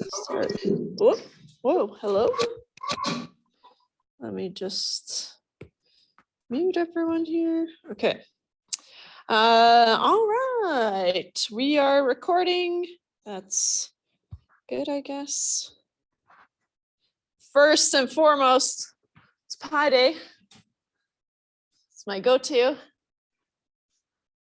Start. Whoa, whoa, hello. Let me just mute everyone here. Okay. All right. We are recording. That's good, I guess. First and foremost, it's Pi Day. It's my go-to.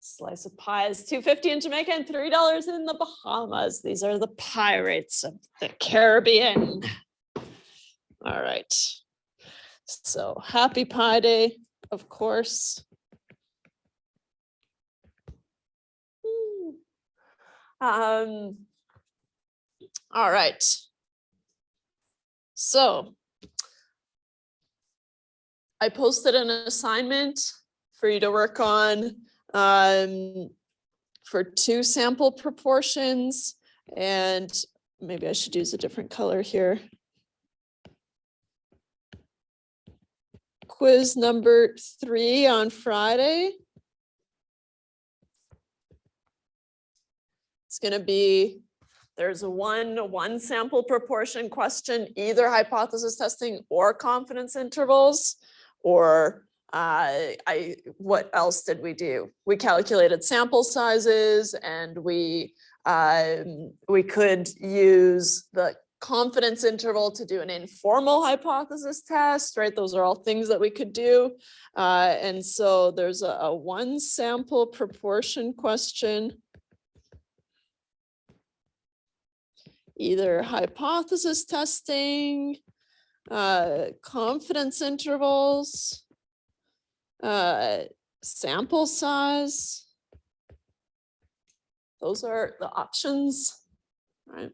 Slice of pie is $2.50 in Jamaica and $3 in the Bahamas. These are the pirates of the Caribbean. All right. So happy Pi Day, of course. All right. So I posted an assignment for you to work on for 2 sample proportions, and maybe I should use a different color here. Quiz number 3 on Friday. It's going to be, there's a one sample proportion question, either hypothesis testing or confidence intervals, or what else did we do? We calculated sample sizes, and we could use the confidence interval to do an informal hypothesis test, right? Those are all things that we could do. And so there's a 1 sample proportion question, either hypothesis testing, confidence intervals, sample size. Those are the options, right?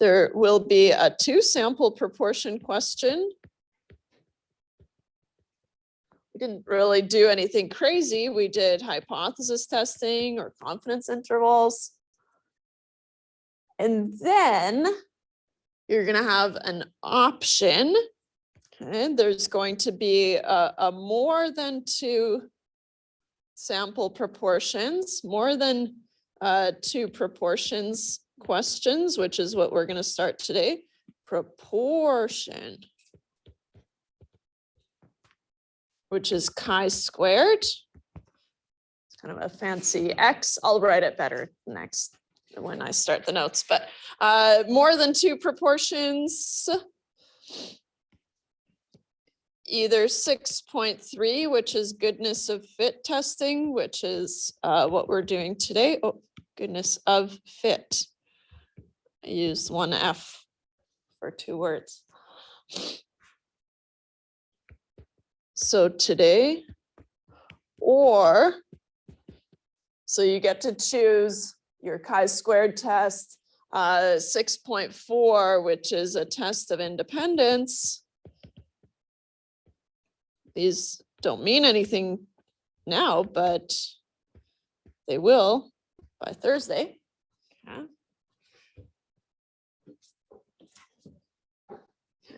There will be a 2 sample proportion question. We didn't really do anything crazy. We did hypothesis testing or confidence intervals. And then you're going to have an option. Okay, there's going to be a more than 2 sample proportions, more than 2 proportions questions, which is what we're going to start today. Proportion, which is chi-squared. It's kind of a fancy X. I'll write it better next when I start the notes, but more than 2 proportions, either 6.3, which is goodness of fit testing, which is what we're doing today. Oh, goodness of fit. I used 1 F for 2 words. So today, or, so you get to choose your chi-squared test, 6.4, which is a test of independence. These don't mean anything now, but they will by Thursday. Okay.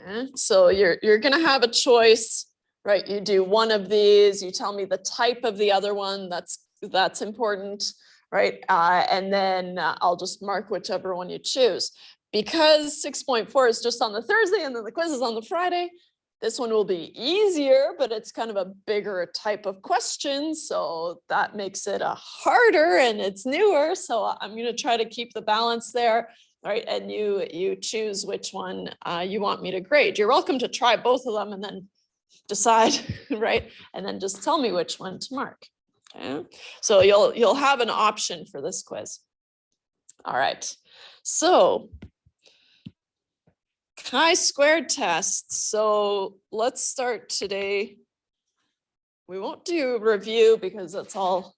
Okay. So you're going to have a choice, right? You do one of these, you tell me the type of the other one, that's important, right? And then I'll just mark whichever one you choose. Because 6.4 is just on the Thursday and then the quiz is on the Friday, this one will be easier, but it's kind of a bigger type of question. So that makes it harder and it's newer. So I'm going to try to keep the balance there. Right, and you choose which one you want me to grade. You're welcome to try both of them and then decide, right? And then just tell me which one to mark. Okay, so you'll have an option for this quiz. All right, so chi-squared tests. So let's start today. We won't do review because that's all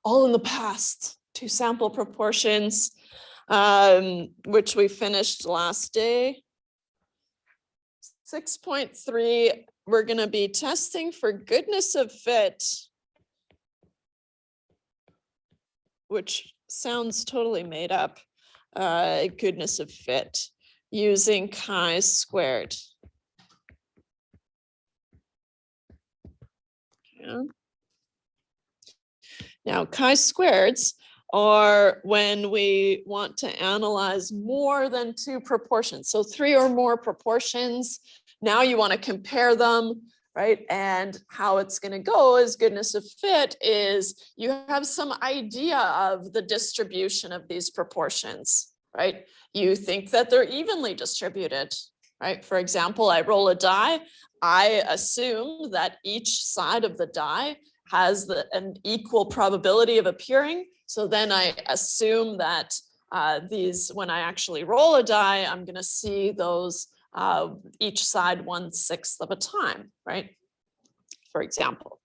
in the past. 2 sample proportions, which we finished last day. 6.3, we're going to be testing for goodness of fit, which sounds totally made up, goodness of fit, using chi-squared. Yeah. Now, chi-squareds or when we want to analyze more than two proportions. So 3 or more proportions, now you want to compare them, right? And how it's going to go is goodness of fit is you have some idea of the distribution of these proportions, right? You think that they're evenly distributed, right? For example, I roll a die. I assume that each side of the die has an equal probability of appearing. So then I assume that when I actually roll a die, I'm going to see those each side 1/6 of a time, right? For example.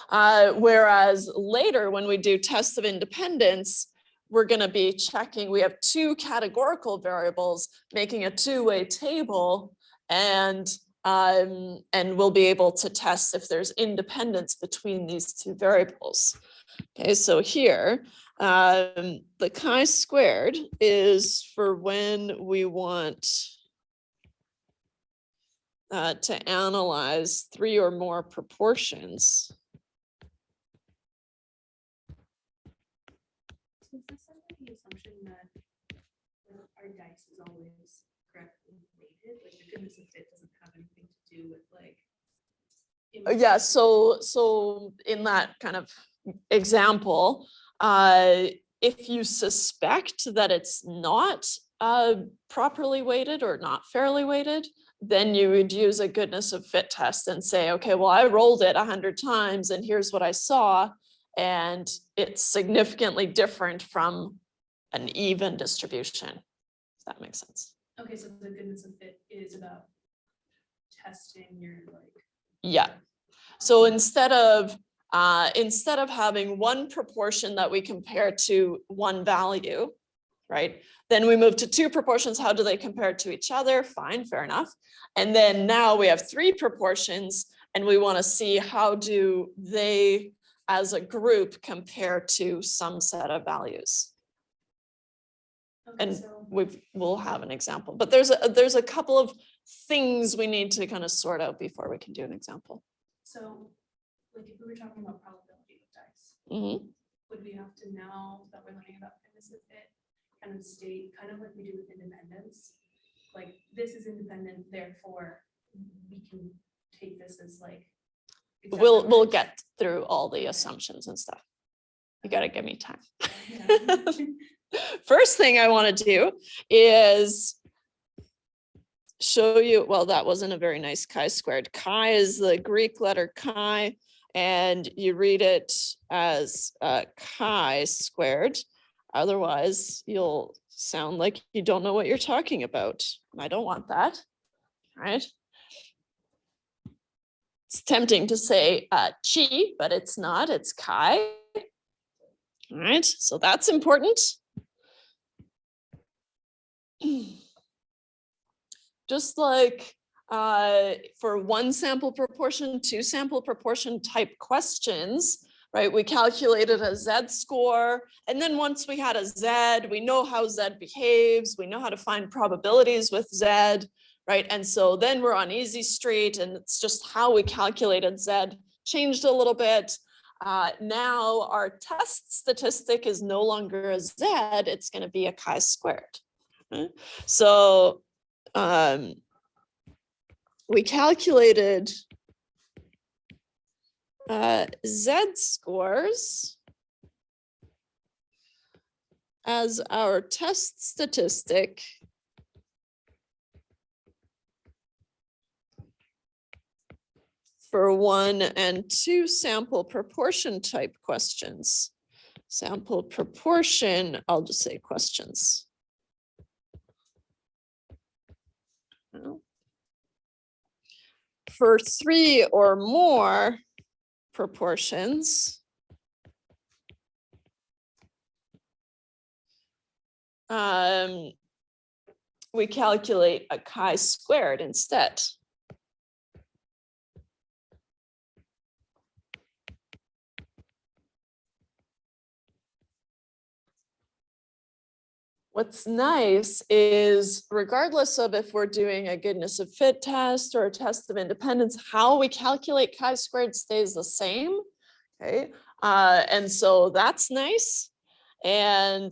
Whereas later, when we do tests of independence, we're going to be checking, we have two categorical variables, making a two-way table, and we'll be able to test if there's independence between these two variables. Okay, so here, the chi-squared is for when we want to analyze 3 or more proportions. Is this under the assumption that our dice is always correctly weighted? Like the goodness of fit doesn't have anything to do with like. Yeah, so in that kind of example, if you suspect that it's not properly weighted or not fairly weighted, then you would use a goodness of fit test and say, okay, well, I rolled it 100 times and here's what I saw. And it's significantly different from an even distribution, if that makes sense. Okay, so the goodness of fit is about testing your like. Yeah. So instead of having one proportion that we compare to one value, right? Then we move to two proportions. How do they compare to each other? Fine, fair enough. And then now we have three proportions and we want to see how do they as a group compare to some set of values. Okay, And so we'll have an example, but there's a couple of things we need to kind of sort out before we can do an example. So like if we were talking about probability with dice, would we have to, now that we're learning about goodness of fit, kind of state kind of like we do with independence, like this is independent, therefore we can take this as like. We'll get through all the assumptions and stuff. You got to give me time. Yeah. First thing I want to do is show you, well, that wasn't a very nice chi-squared. Chi is the Greek letter chi, and you read it as chi-squared. Otherwise, you'll sound like you don't know what you're talking about. I don't want that, right? It's tempting to say chi, but it's not, it's chi. All right, so that's important. Just like for one sample proportion, two sample proportion type questions, right? We calculated a Z score. And then once we had a Z, we know how Z behaves. We know how to find probabilities with Z, right? And so then we're on easy street, and it's just how we calculated Z changed a little bit. Now our test statistic is no longer a Z, it's going to be a chi-squared. Okay? So we calculated Z scores as our test statistic for 1 and 2 sample proportion type questions. Sample proportion, I'll just say questions. For 3 or more proportions, we calculate a chi-squared instead. What's nice is regardless of if we're doing a goodness of fit test or a test of independence, how we calculate chi-squared stays the same, okay? And so that's nice. And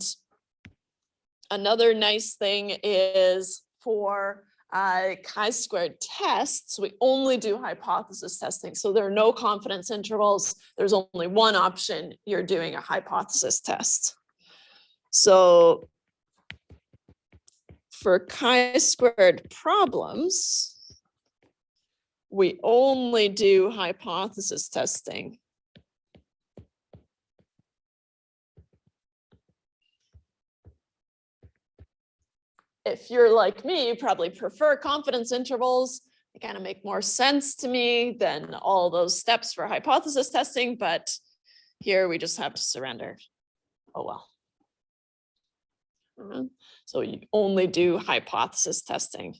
another nice thing is for chi-squared tests, we only do hypothesis testing. So there are no confidence intervals. There's only one option. You're doing a hypothesis test. So for chi-squared problems, we only do hypothesis testing. If you're like me, you probably prefer confidence intervals. They kind of make more sense to me than all those steps for hypothesis testing, but here we just have to surrender. Oh well. So you only do hypothesis testing.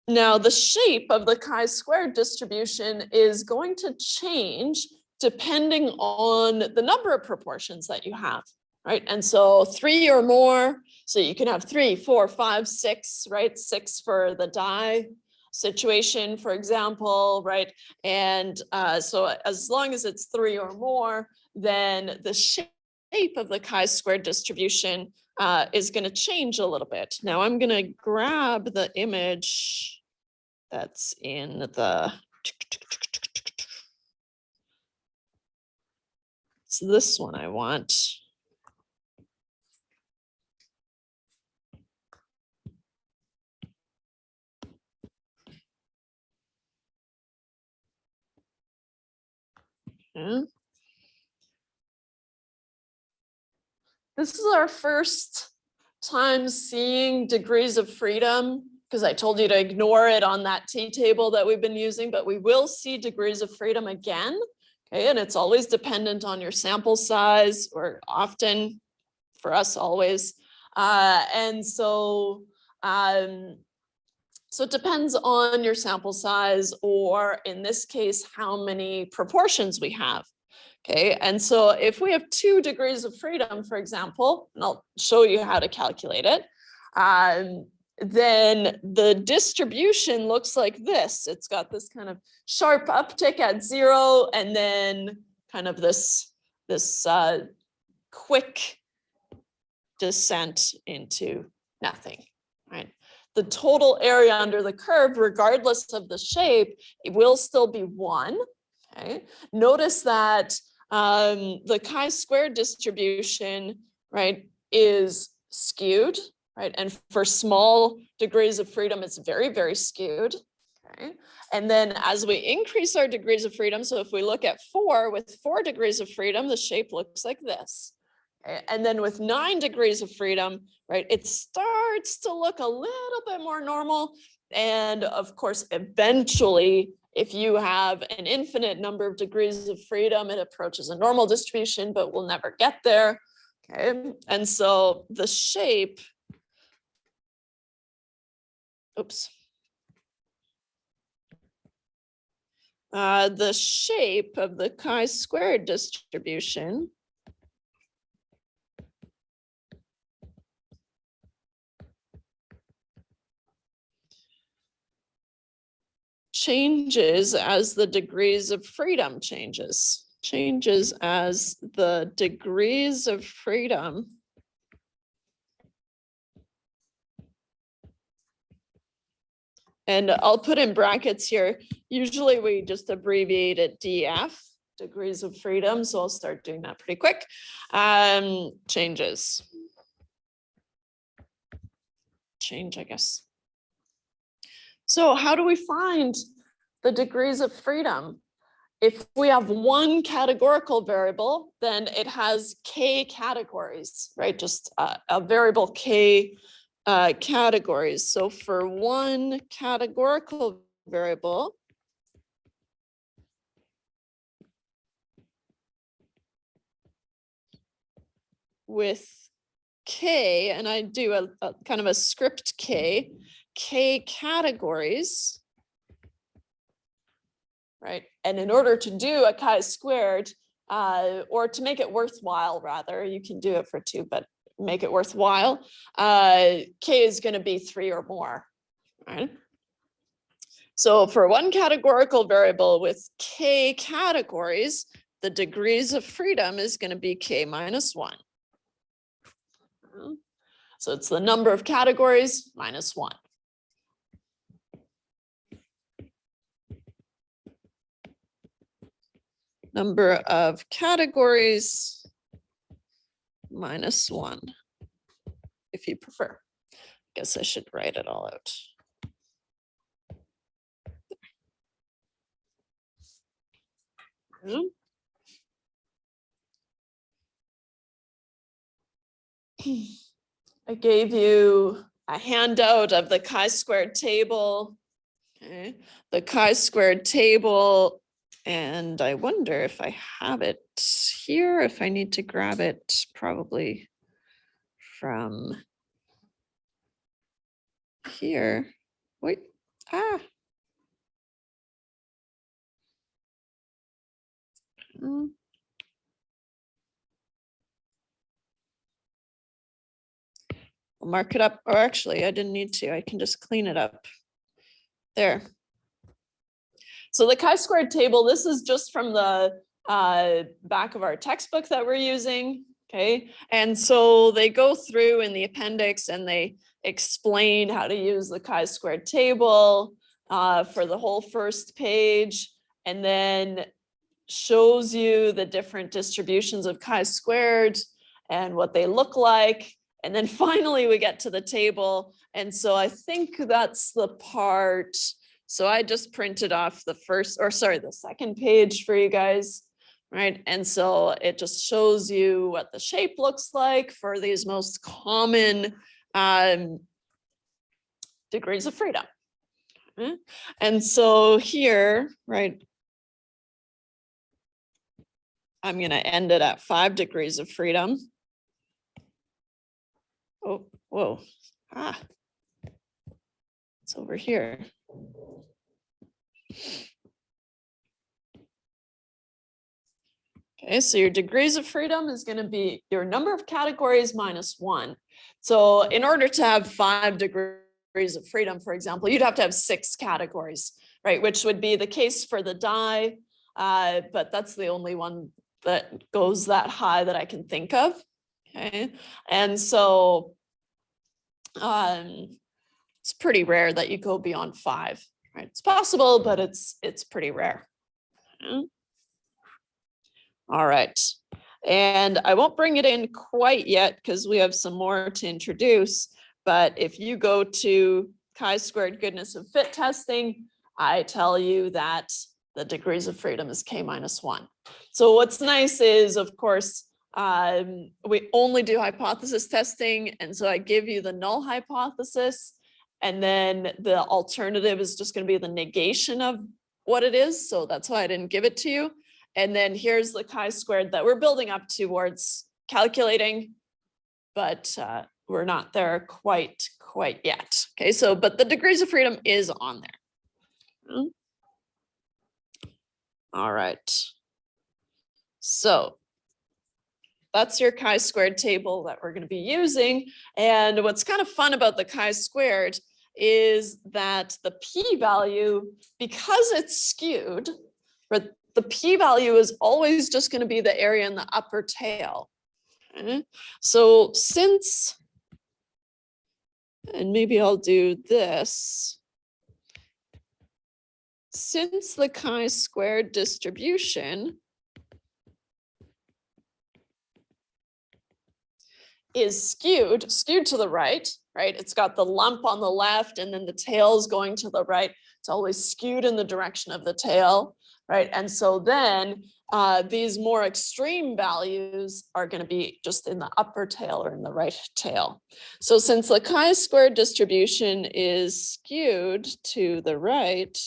Now the shape of the chi-squared distribution is going to change depending on the number of proportions that you have, right? And so 3 or more, so you can have 3, 4, 5, 6, right? 6 for the die situation, for example, right? And so as long as it's 3 or more, then the shape of the chi-squared distribution is going to change a little bit. Now I'm going to grab the image that's in the, it's this one I want. Okay. This is our first time seeing degrees of freedom, because I told you to ignore it on that t-table that we've been using, but we will see degrees of freedom again. Okay, and it's always dependent on your sample size, or often for us always. And so it depends on your sample size, or in this case, how many proportions we have. Okay, and so if we have 2 degrees of freedom, for example, and I'll show you how to calculate it, then the distribution looks like this. It's got this kind of sharp uptick at 0, and then kind of this quick descent into nothing, right? The total area under the curve, regardless of the shape, it will still be 1. Okay, notice that the chi-squared distribution, right, is skewed, right? And for small degrees of freedom, it's very, very skewed. Okay, and then as we increase our degrees of freedom, so if we look at 4, with 4 degrees of freedom, the shape looks like this. Okay, and then with 9 degrees of freedom, right, it starts to look a little bit more normal. And of course, eventually, if you have an infinite number of degrees of freedom, it approaches a normal distribution, but we'll never get there. Okay, and so the shape, the shape of the chi-squared distribution changes as the degrees of freedom changes as the degrees of freedom and I'll put in brackets here. Usually we just abbreviate it DF, degrees of freedom. So I'll start doing that pretty quick. Changes. Change, I guess. So how do we find the degrees of freedom? If we have one categorical variable, then it has k categories, right? Just a variable k categories. So for one categorical variable, with k, and I do a kind of a script k categories, right? And in order to do a chi-squared, or to make it worthwhile, rather, you can do it for 2, but make it worthwhile, k is going to be 3 or more, right? So for one categorical variable with k categories, the degrees of freedom is going to be k minus 1. So it's the number of categories minus 1. Number of categories minus 1, if you prefer. I guess I should write it all out. I gave you a handout of the chi-squared table. Okay, the chi-squared table, and I wonder if I have it here, if I need to grab it probably from here. Wait, I'll mark it up, or actually I didn't need to, I can just clean it up. There. So the chi-squared table, this is just from the back of our textbook that we're using, okay? And so they go through in the appendix and they explain how to use the chi-squared table for the whole first page, and then shows you the different distributions of chi-squared and what they look like. And then finally we get to the table. And so I think that's the part. So I just printed off the second page for you guys, right? And so it just shows you what the shape looks like for these most common degrees of freedom. And so here, right, I'm going to end it at 5 degrees of freedom. Oh, whoa. It's over here. Okay, so your degrees of freedom is going to be your number of categories minus 1. So in order to have 5 degrees of freedom, for example, you'd have to have 6 categories, right? Which would be the case for the dye, but that's the only one that goes that high that I can think of. Okay, and so it's pretty rare that you go beyond 5, right? It's possible, but it's pretty rare. Okay. All right, and I won't bring it in quite yet because we have some more to introduce, but if you go to chi-squared goodness of fit testing, I tell you that the degrees of freedom is k minus 1. So what's nice is, of course, we only do hypothesis testing, and so I give you the null hypothesis, and then the alternative is just going to be the negation of what it is. So that's why I didn't give it to you. And then here's the chi-squared that we're building up towards calculating, but we're not there quite yet. Okay, so but the degrees of freedom is on there. All right. So that's your chi-squared table that we're going to be using. And what's kind of fun about the chi-squared is that the p-value, because it's skewed, but the p-value is always just going to be the area in the upper tail. Okay? So since, and maybe I'll do this, since the chi-squared distribution is skewed to the right, right? It's got the lump on the left and then the tail's going to the right. It's always skewed in the direction of the tail, right? And so then these more extreme values are going to be just in the upper tail or in the right tail. So since the chi-squared distribution is skewed to the right,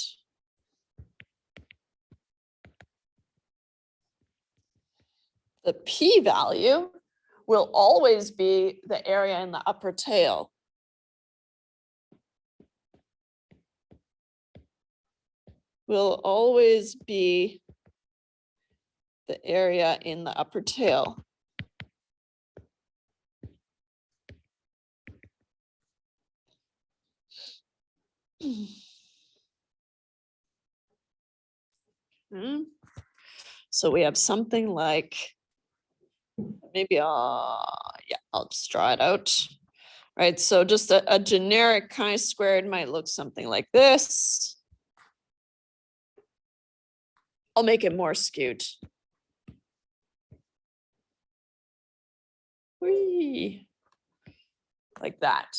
the p-value will always be the area in the upper tail. Will always be the area in the upper tail. So we have something like, maybe, yeah, I'll just draw it out. Right, so just a generic chi-squared might look something like this. I'll make it more skewed. Whee! Like that.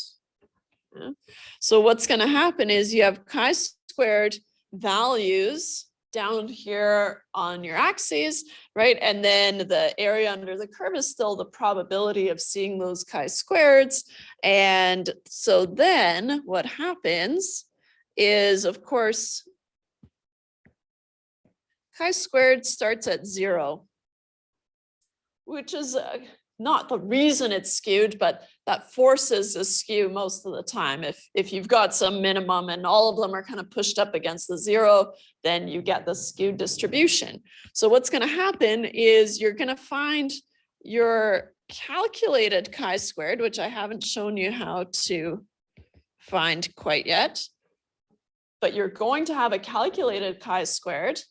Yeah. So what's going to happen is you have chi-squared values down here on your axes, right? And then the area under the curve is still the probability of seeing those chi-squareds. And so then what happens is, of course, chi-squared starts at 0, which is not the reason it's skewed, but that forces a skew most of the time. If you've got some minimum and all of them are kind of pushed up against the 0, then you get the skewed distribution. So what's going to happen is you're going to find your calculated chi-squared, which I haven't shown you how to find quite yet, but you're going to have a calculated chi-squared,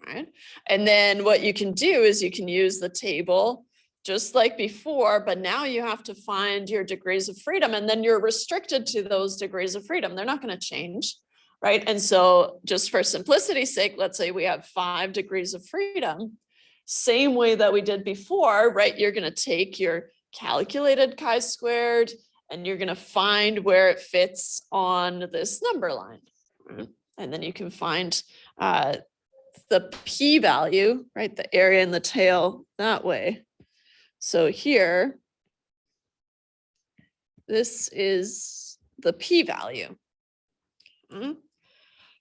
right? And then what you can do is you can use the table just like before, but now you have to find your degrees of freedom, and then you're restricted to those degrees of freedom. They're not going to change, right? And so just for simplicity's sake, let's say we have 5 degrees of freedom, same way that we did before, right? You're going to take your calculated chi-squared and you're going to find where it fits on this number line. Right? And then you can find the p-value, right? The area in the tail that way. So here, this is the p-value.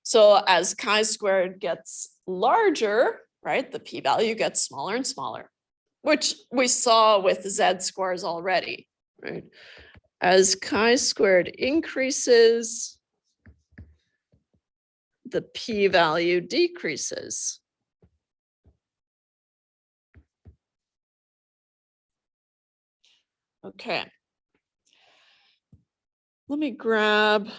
So as chi-squared gets larger, right, the p-value gets smaller and smaller, which we saw with z-scores already, right? As chi-squared increases, the p-value decreases. Okay. Let me grab.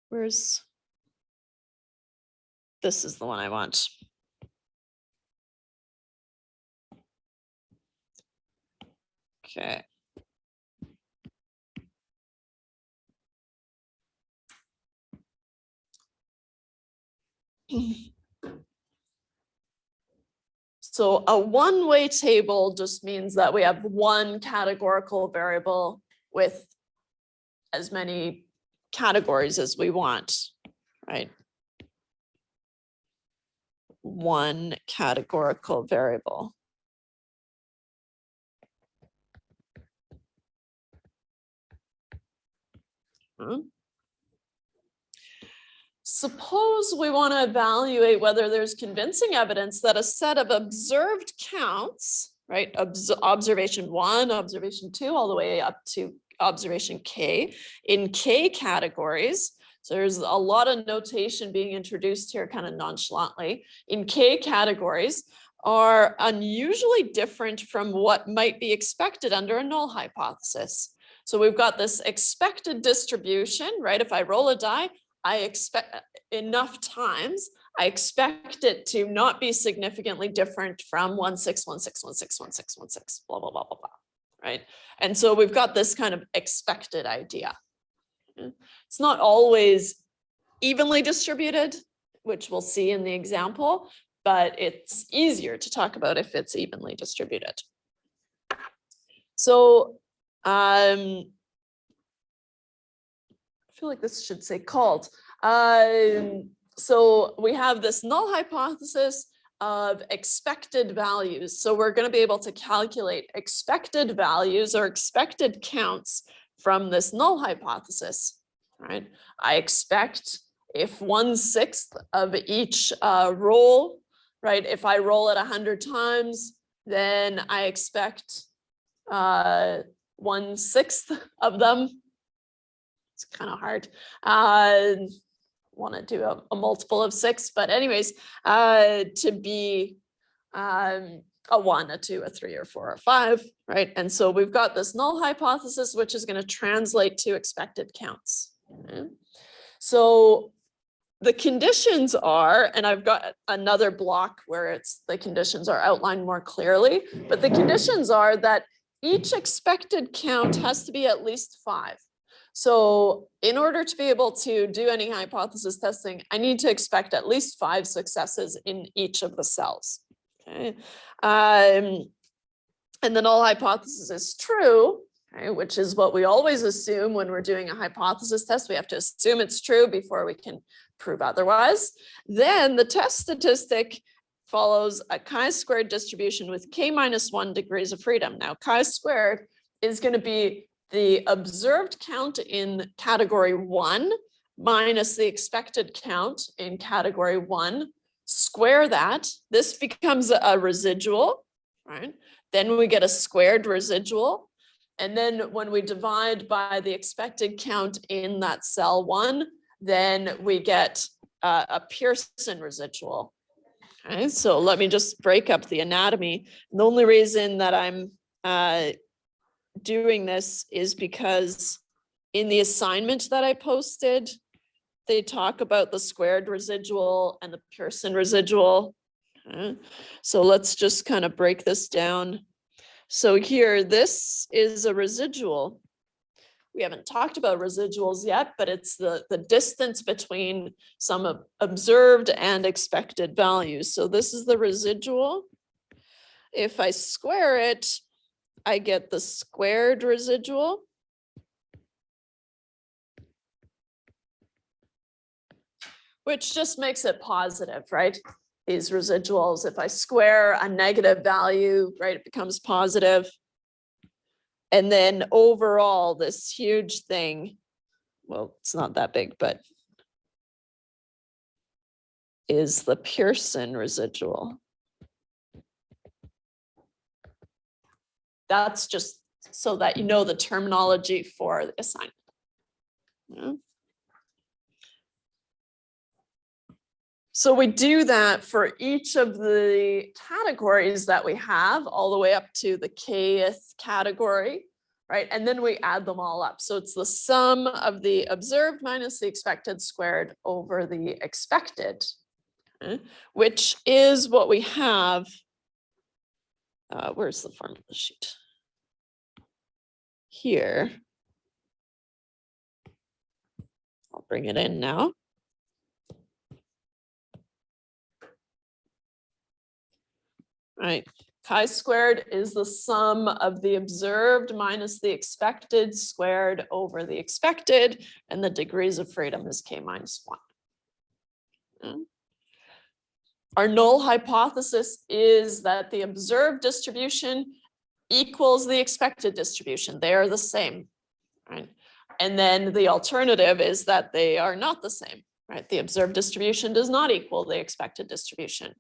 Where's, this is the one I want. Okay. So a one-way table just means that we have one categorical variable with as many categories as we want, right? One categorical variable. Suppose we want to evaluate whether there's convincing evidence that a set of observed counts, right? Observation 1, observation 2, all the way up to observation K in K categories. So there's a lot of notation being introduced here kind of nonchalantly. In K categories are unusually different from what might be expected under a null hypothesis. So we've got this expected distribution, right? If I roll a die, I expect enough times, I expect it to not be significantly different from 1, 6, 1, 6, 1, 6, 1, 6, 1, 6, blah, blah, blah, blah, blah, right? And so we've got this kind of expected idea. It's not always evenly distributed, which we'll see in the example, but it's easier to talk about if it's evenly distributed. So, I feel like this should say called. So we have this null hypothesis of expected values. So we're going to be able to calculate expected values or expected counts from this null hypothesis, right? I expect if 1/6 of each roll, right? If I roll it 100 times, then I expect 1/6 of them. It's kind of hard. Want to do a multiple of 6, but anyways, to be a 1, a 2, a 3, or 4, or 5, right? And so we've got this null hypothesis, which is going to translate to expected counts. Okay? So the conditions are, and I've got another block where it's the conditions are outlined more clearly, but the conditions are that each expected count has to be at least 5. So in order to be able to do any hypothesis testing, I need to expect at least 5 successes in each of the cells. Okay. And the null hypothesis is true, okay, which is what we always assume when we're doing a hypothesis test. We have to assume it's true before we can prove otherwise. Then the test statistic follows a chi-squared distribution with k-1 degrees of freedom. Now, chi-squared is going to be the observed count in category 1 minus the expected count in category 1. Square that. This becomes a residual, right? Then we get a squared residual. And then when we divide by the expected count in that cell 1, then we get a Pearson residual. Okay, so let me just break up the anatomy. The only reason that I'm doing this is because in the assignment that I posted, they talk about the squared residual and the Pearson residual. Okay, so let's just kind of break this down. So here, this is a residual. We haven't talked about residuals yet, but it's the distance between some observed and expected values. So this is the residual. If I square it, I get the squared residual. Which just makes it positive, right? These residuals, if I square a negative value, right, it becomes positive. And then overall, this huge thing, well, it's not that big, but is the Pearson residual. That's just so that you know the terminology for the assignment. Yeah. So we do that for each of the categories that we have, all the way up to the kth category, right? And then we add them all up. So it's the sum of the observed minus the expected squared over the expected, okay, which is what we have. Where's the formula sheet? Here. I'll bring it in now. Right, chi-squared is the sum of the observed minus the expected squared over the expected, and the degrees of freedom is k-1. Okay. Our null hypothesis is that the observed distribution equals the expected distribution. They are the same, right? And then the alternative is that they are not the same, right? The observed distribution does not equal the expected distribution.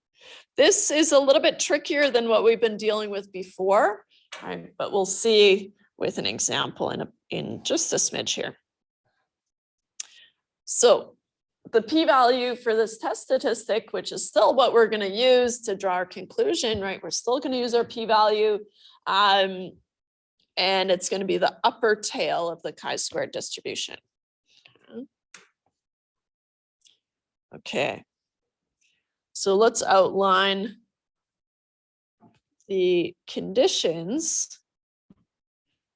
This is a little bit trickier than what we've been dealing with before, right? But we'll see with an example in just a smidge here. So the p-value for this test statistic, which is still what we're going to use to draw our conclusion, right? We're still going to use our p-value, and it's going to be the upper tail of the chi-squared distribution. Okay. So let's outline the conditions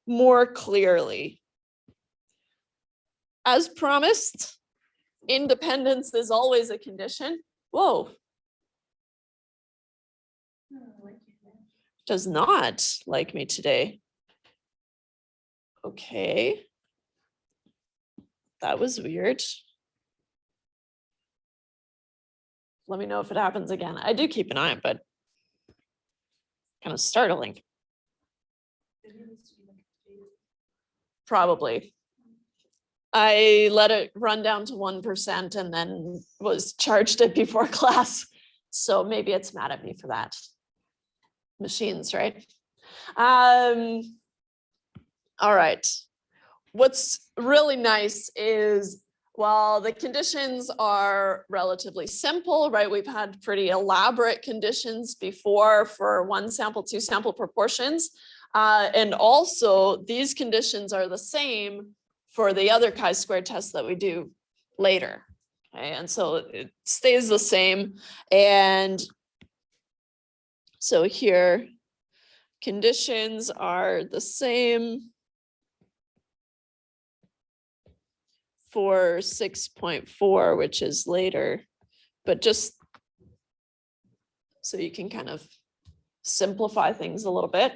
more clearly. As promised, independence is always a condition. Whoa. Does not like me today. Okay. That was weird. Let me know if it happens again. I do keep an eye on it, but kind of startling. Probably. I let it run down to 1% and then was charged it before class. So maybe it's mad at me for that. Machines, right? All right. What's really nice is Well, the conditions are relatively simple, right? We've had pretty elaborate conditions before for 1 sample, 2 sample proportions. And also these conditions are the same for the other chi-square test that we do later. Okay, and so it stays the same. And so here, conditions are the same for 6.4, which is later, but just so you can kind of simplify things a little bit.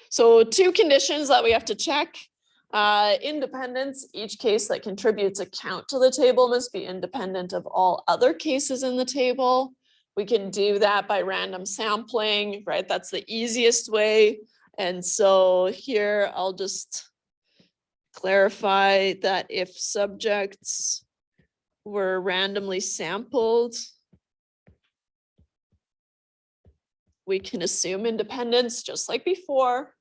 So 2 conditions that we have to check. Independence, each case that contributes a count to the table must be independent of all other cases in the table. We can do that by random sampling, right? That's the easiest way. And so here I'll just clarify that if subjects were randomly sampled, we can assume independence just like before.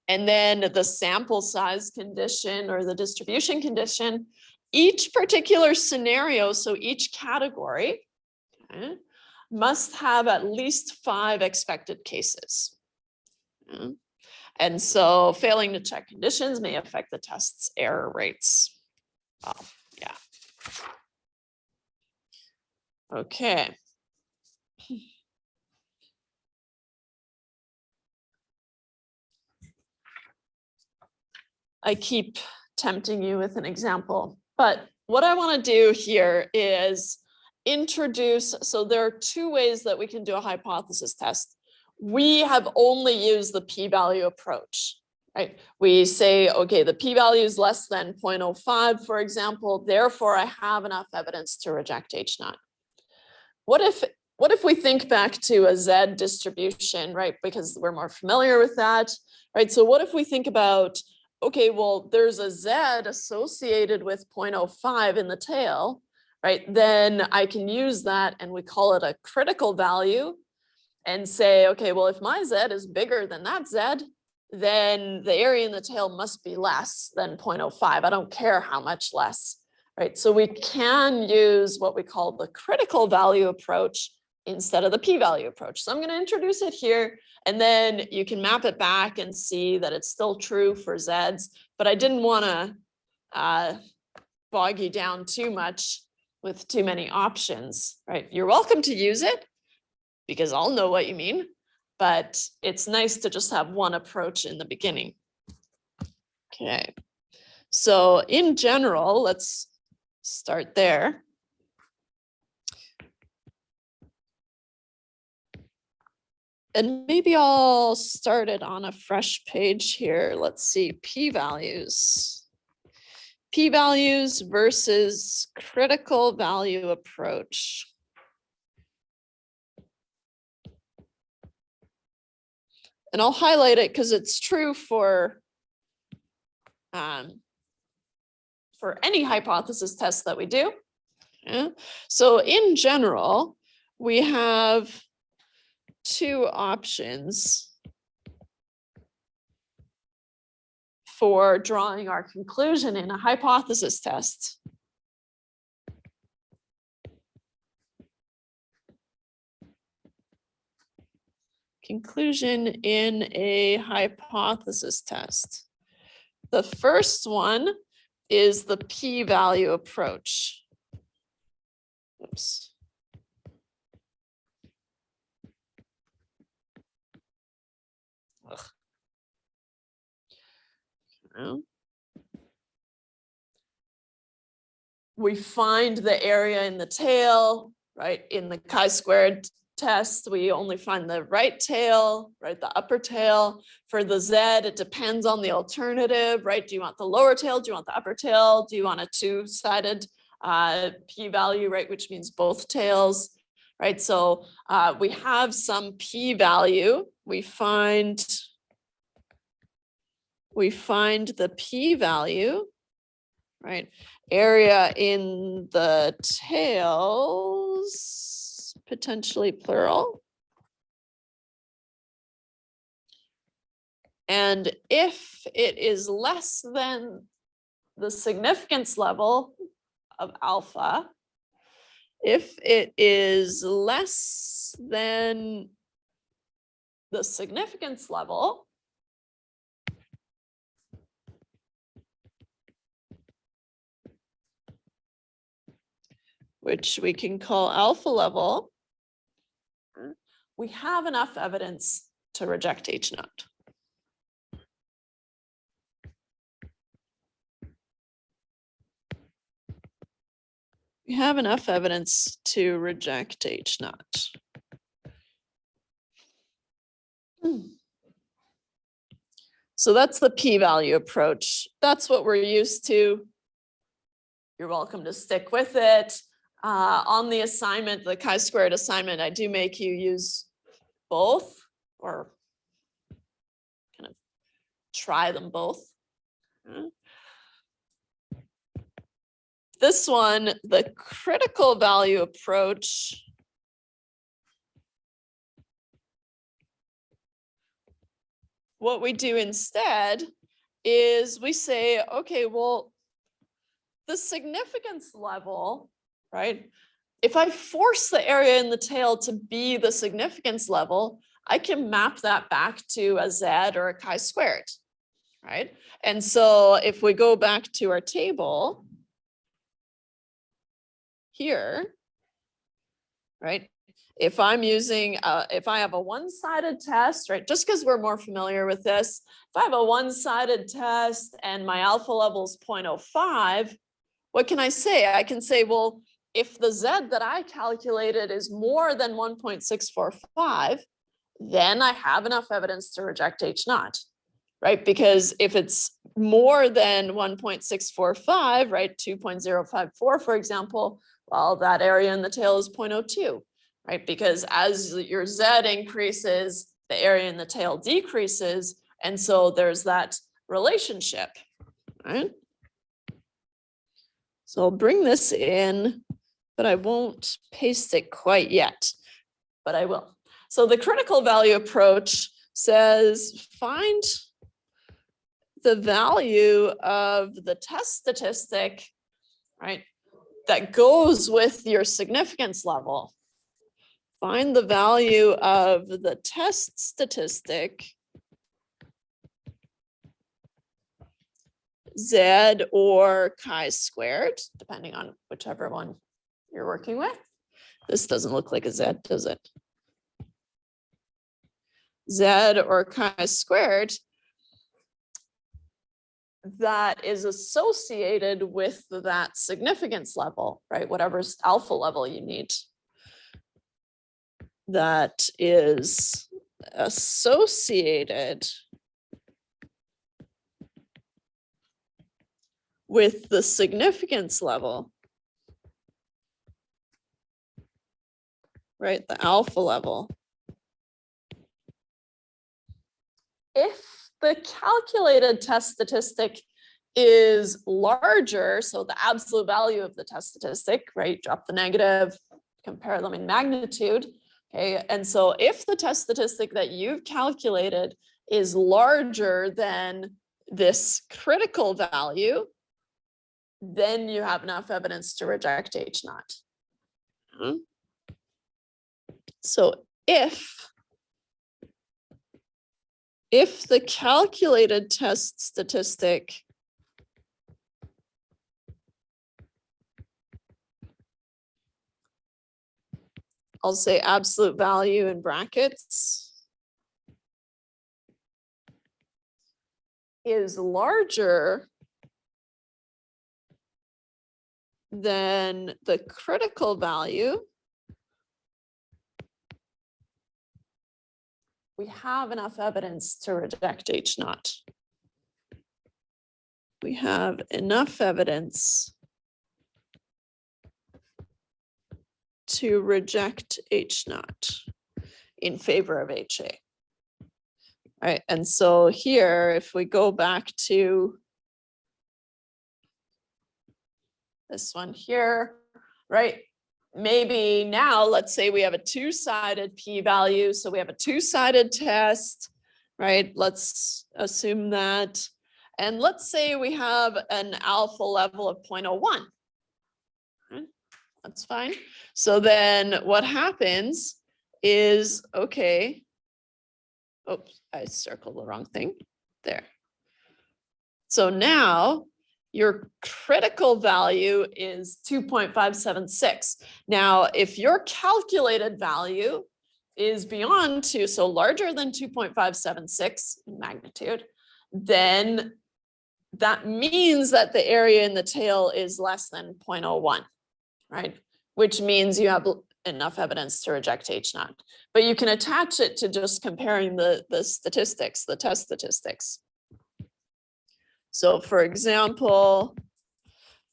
And then the sample size condition or the distribution condition, each particular scenario, so each category, okay, must have at least 5 expected cases. Okay. And so failing to check conditions may affect the test's error rates. Oh, yeah. Okay. I keep tempting you with an example, but what I want to do here is introduce, so there are 2 ways that we can do a hypothesis test. We have only used the p-value approach, right? We say, okay, the p-value is less than 0.05, for example, therefore I have enough evidence to reject H0. What if we think back to a Z distribution, right? Because we're more familiar with that, right? So what if we think about, okay, well, there's a Z associated with 0.05 in the tail, right? Then I can use that and we call it a critical value and say, okay, well, if my Z is bigger than that Z, then the area in the tail must be less than 0.05. I don't care how much less, right? So we can use what we call the critical value approach instead of the p-value approach. So I'm going to introduce it here, and then you can map it back and see that it's still true for Zs, but I didn't want to bog you down too much with too many options, right? You're welcome to use it because I'll know what you mean, but it's nice to just have one approach in the beginning. Okay, so in general, let's start there. And maybe I'll start it on a fresh page here. Let's see, p-values. P-values versus critical value approach. And I'll highlight it because it's true for any hypothesis test that we do. Yeah. So in general, we have 2 options for drawing our conclusion in a hypothesis test. Conclusion in a hypothesis test. The first one is the p-value approach. Oops. We find the area in the tail, right? In the chi-squared test, we only find the right tail, right? The upper tail. For the Z, it depends on the alternative, right? Do you want the lower tail? Do you want the upper tail? Do you want a 2-sided p-value, right? Which means both tails, right? So we have some p-value. We find the p-value, right? Area in the tails, potentially plural. And if it is less than the significance level of alpha, if it is less than the significance level, which we can call alpha level, we have enough evidence to reject H naught. We have enough evidence to reject H naught. So that's the p-value approach. That's what we're used to. You're welcome to stick with it. On the assignment, the chi-squared assignment, I do make you use both or kind of try them both. This one, the critical value approach, what we do instead is we say, okay, well, the significance level, right? If I force the area in the tail to be the significance level, I can map that back to a Z or a chi-squared, right? And so if we go back to our table here, right? If I'm using, if I have a one-sided test, right? Just because we're more familiar with this, if I have a one-sided test and my alpha level is 0.05, what can I say? I can say, well, if the Z that I calculated is more than 1.645, then I have enough evidence to reject H naught, right? Because if it's more than 1.645, right, 2.054, for example, well, that area in the tail is 0.02, right? Because as your Z increases, the area in the tail decreases. And so there's that relationship, right? So I'll bring this in, but I won't paste it quite yet, but I will. So the critical value approach says find the value of the test statistic, right, that goes with your significance level. Find the value of the test statistic Z or chi-squared, depending on whichever one you're working with. This doesn't look like a Z, does it? Z or chi-squared that is associated with that significance level, right? Whatever's alpha level you need. That is associated with the significance level, right? The alpha level. If the calculated test statistic is larger, so the absolute value of the test statistic, right? Drop the negative, compare them in magnitude. Okay, and so if the test statistic that you've calculated is larger than this critical value, then you have enough evidence to reject H naught. So if the calculated test statistic I'll say absolute value in brackets is larger than the critical value, we have enough evidence to reject H naught. We have enough evidence to reject H naught in favor of HA. All right, and so here, if we go back to this one here, right? Maybe now, let's say we have a two-sided p-value. So we have a two-sided test, right? Let's assume that. And let's say we have an alpha level of 0.01. Right, that's fine. So then what happens is, okay, oops, I circled the wrong thing there. So now your critical value is 2.576. Now, if your calculated value is beyond 2, so larger than 2.576 in magnitude, then that means that the area in the tail is less than 0.01, right? Which means you have enough evidence to reject H0. But you can attach it to just comparing the statistics, the test statistics. So for example,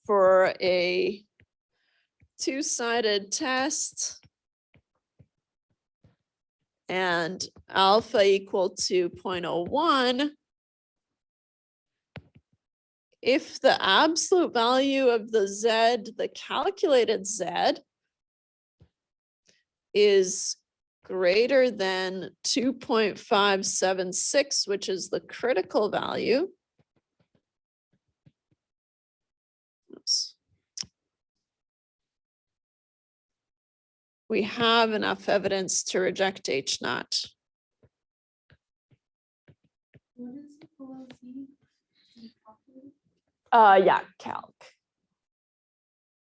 for a two-sided test and alpha equal to 0.01, if the absolute value of the Z, the calculated Z, is greater than 2.576, which is the critical value. Oops. We have enough evidence to reject H0. What is below Z? Yeah, calc.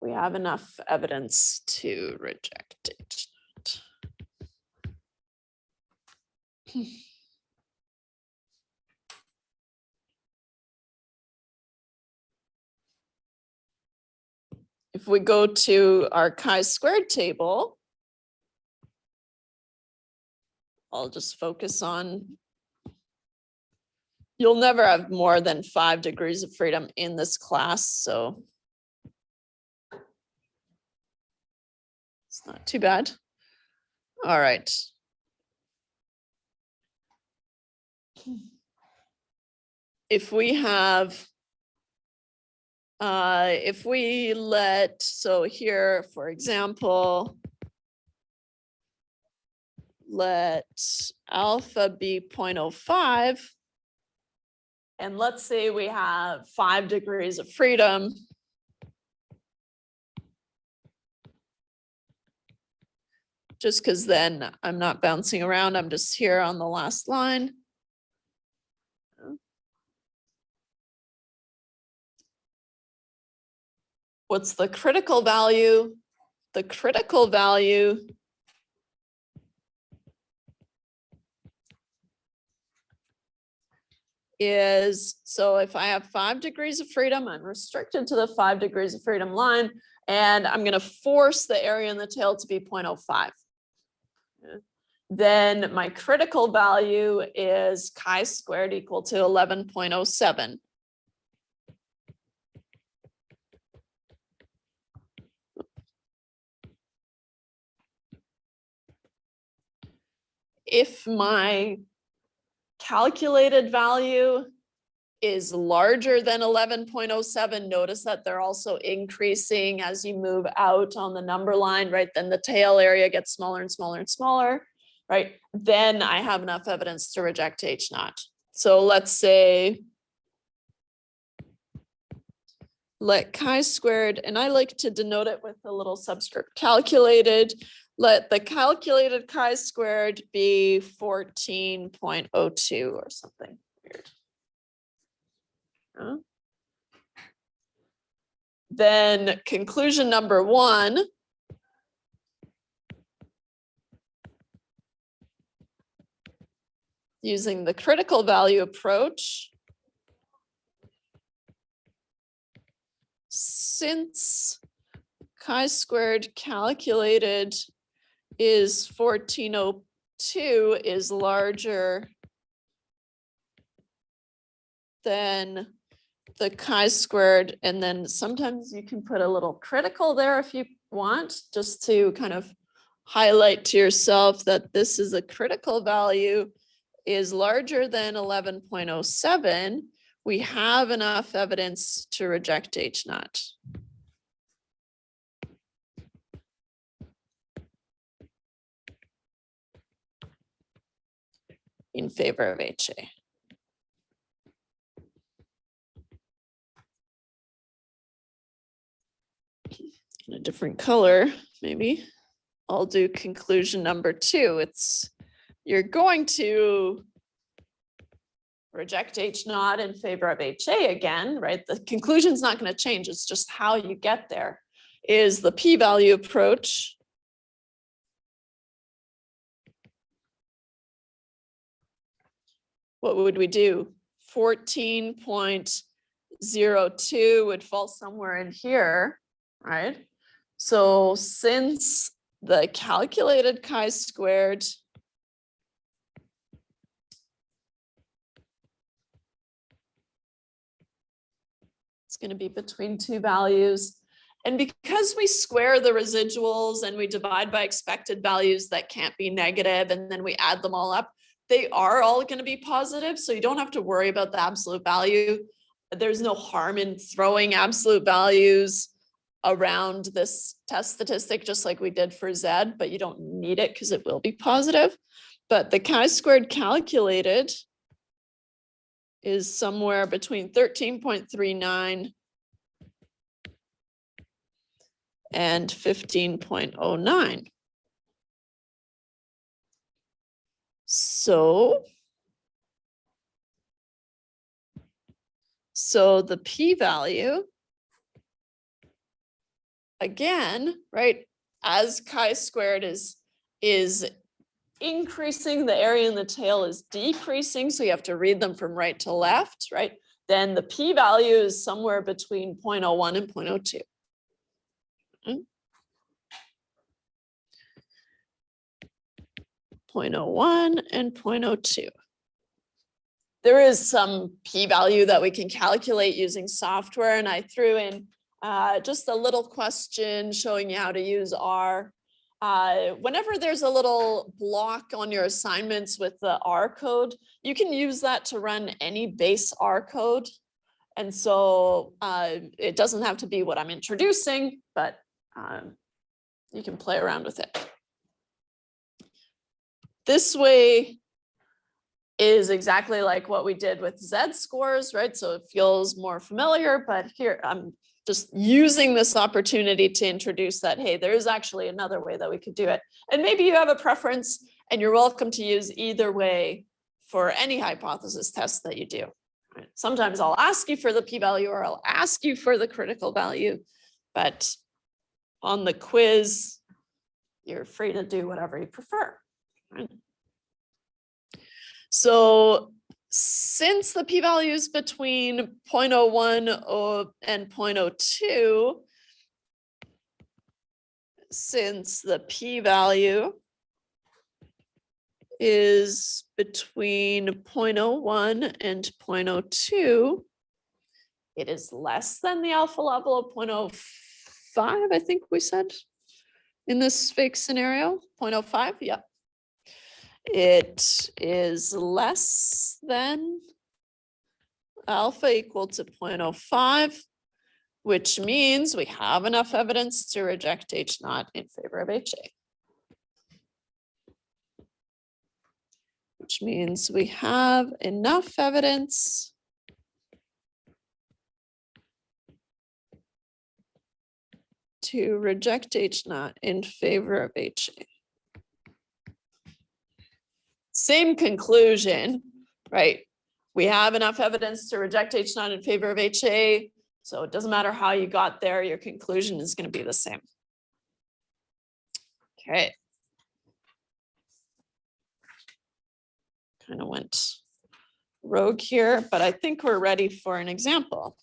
We have enough evidence to reject H0. If we go to our chi-squared table, I'll just focus on, you'll never have more than 5 degrees of freedom in this class, so it's not too bad. All right. If we have, if we let, so here, for example, let alpha be 0.05, and let's say we have 5 degrees of freedom. Just because then I'm not bouncing around, I'm just here on the last line. What's the critical value? The critical value is, so if I have 5 degrees of freedom, I'm restricted to the 5 degrees of freedom line, and I'm going to force the area in the tail to be 0.05. Then my critical value is chi-squared equal to 11.07. If my calculated value is larger than 11.07, notice that they're also increasing as you move out on the number line, right? Then the tail area gets smaller and smaller and smaller, right? Then I have enough evidence to reject H0. So let's say let chi-squared, and I like to denote it with a little subscript, calculated. Let the calculated chi-squared be 14.02 or something weird. Then conclusion number 1. Using the critical value approach, since chi-squared calculated is 1402 is larger than the chi-squared, and then sometimes you can put a little critical there if you want, just to kind of highlight to yourself that this is a critical value is larger than 11.07, we have enough evidence to reject H0. In favor of HA. in a different color, maybe. I'll do conclusion number 2. You're going to reject H naught in favor of HA again, right? The conclusion's not going to change. It's just how you get there is the p-value approach. What would we do? 14.02 would fall somewhere in here, right? So since the calculated chi-squared it's going to be between 2 values. And because we square the residuals and we divide by expected values that can't be negative, and then we add them all up, they are all going to be positive. So you don't have to worry about the absolute value. There's no harm in throwing absolute values around this test statistic, just like we did for Z, but you don't need it because it will be positive. But the chi-squared calculated is somewhere between 13.39 and 15.09. So the p-value, again, right, as chi-squared is increasing, the area in the tail is decreasing, so you have to read them from right to left, right? Then the p-value is somewhere between 0.01 and 0.02. 0.01 and 0.02. There is some p-value that we can calculate using software, and I threw in just a little question showing you how to use R. Whenever there's a little block on your assignments with the R code, you can use that to run any base R code. And so it doesn't have to be what I'm introducing, but you can play around with it. This way is exactly like what we did with Z scores, right? So it feels more familiar, but here I'm just using this opportunity to introduce that, hey, there is actually another way that we could do it. And maybe you have a preference and you're welcome to use either way for any hypothesis test that you do. Right? Sometimes I'll ask you for the p-value or I'll ask you for the critical value, but on the quiz, you're free to do whatever you prefer. Right? So since the p-value is between 0.01 and 0.02, since the p-value is between 0.01 and 0.02, it is less than the alpha level of 0.05, I think we said in this fake scenario, 0.05, yeah. It is less than alpha equal to 0.05, which means we have enough evidence to reject H naught in favor of HA. Which means we have enough evidence to reject H naught in favor of HA. Same conclusion, right? We have enough evidence to reject H naught in favor of HA. So it doesn't matter how you got there, your conclusion is going to be the same. Okay. Kind of went rogue here, but I think we're ready for an example.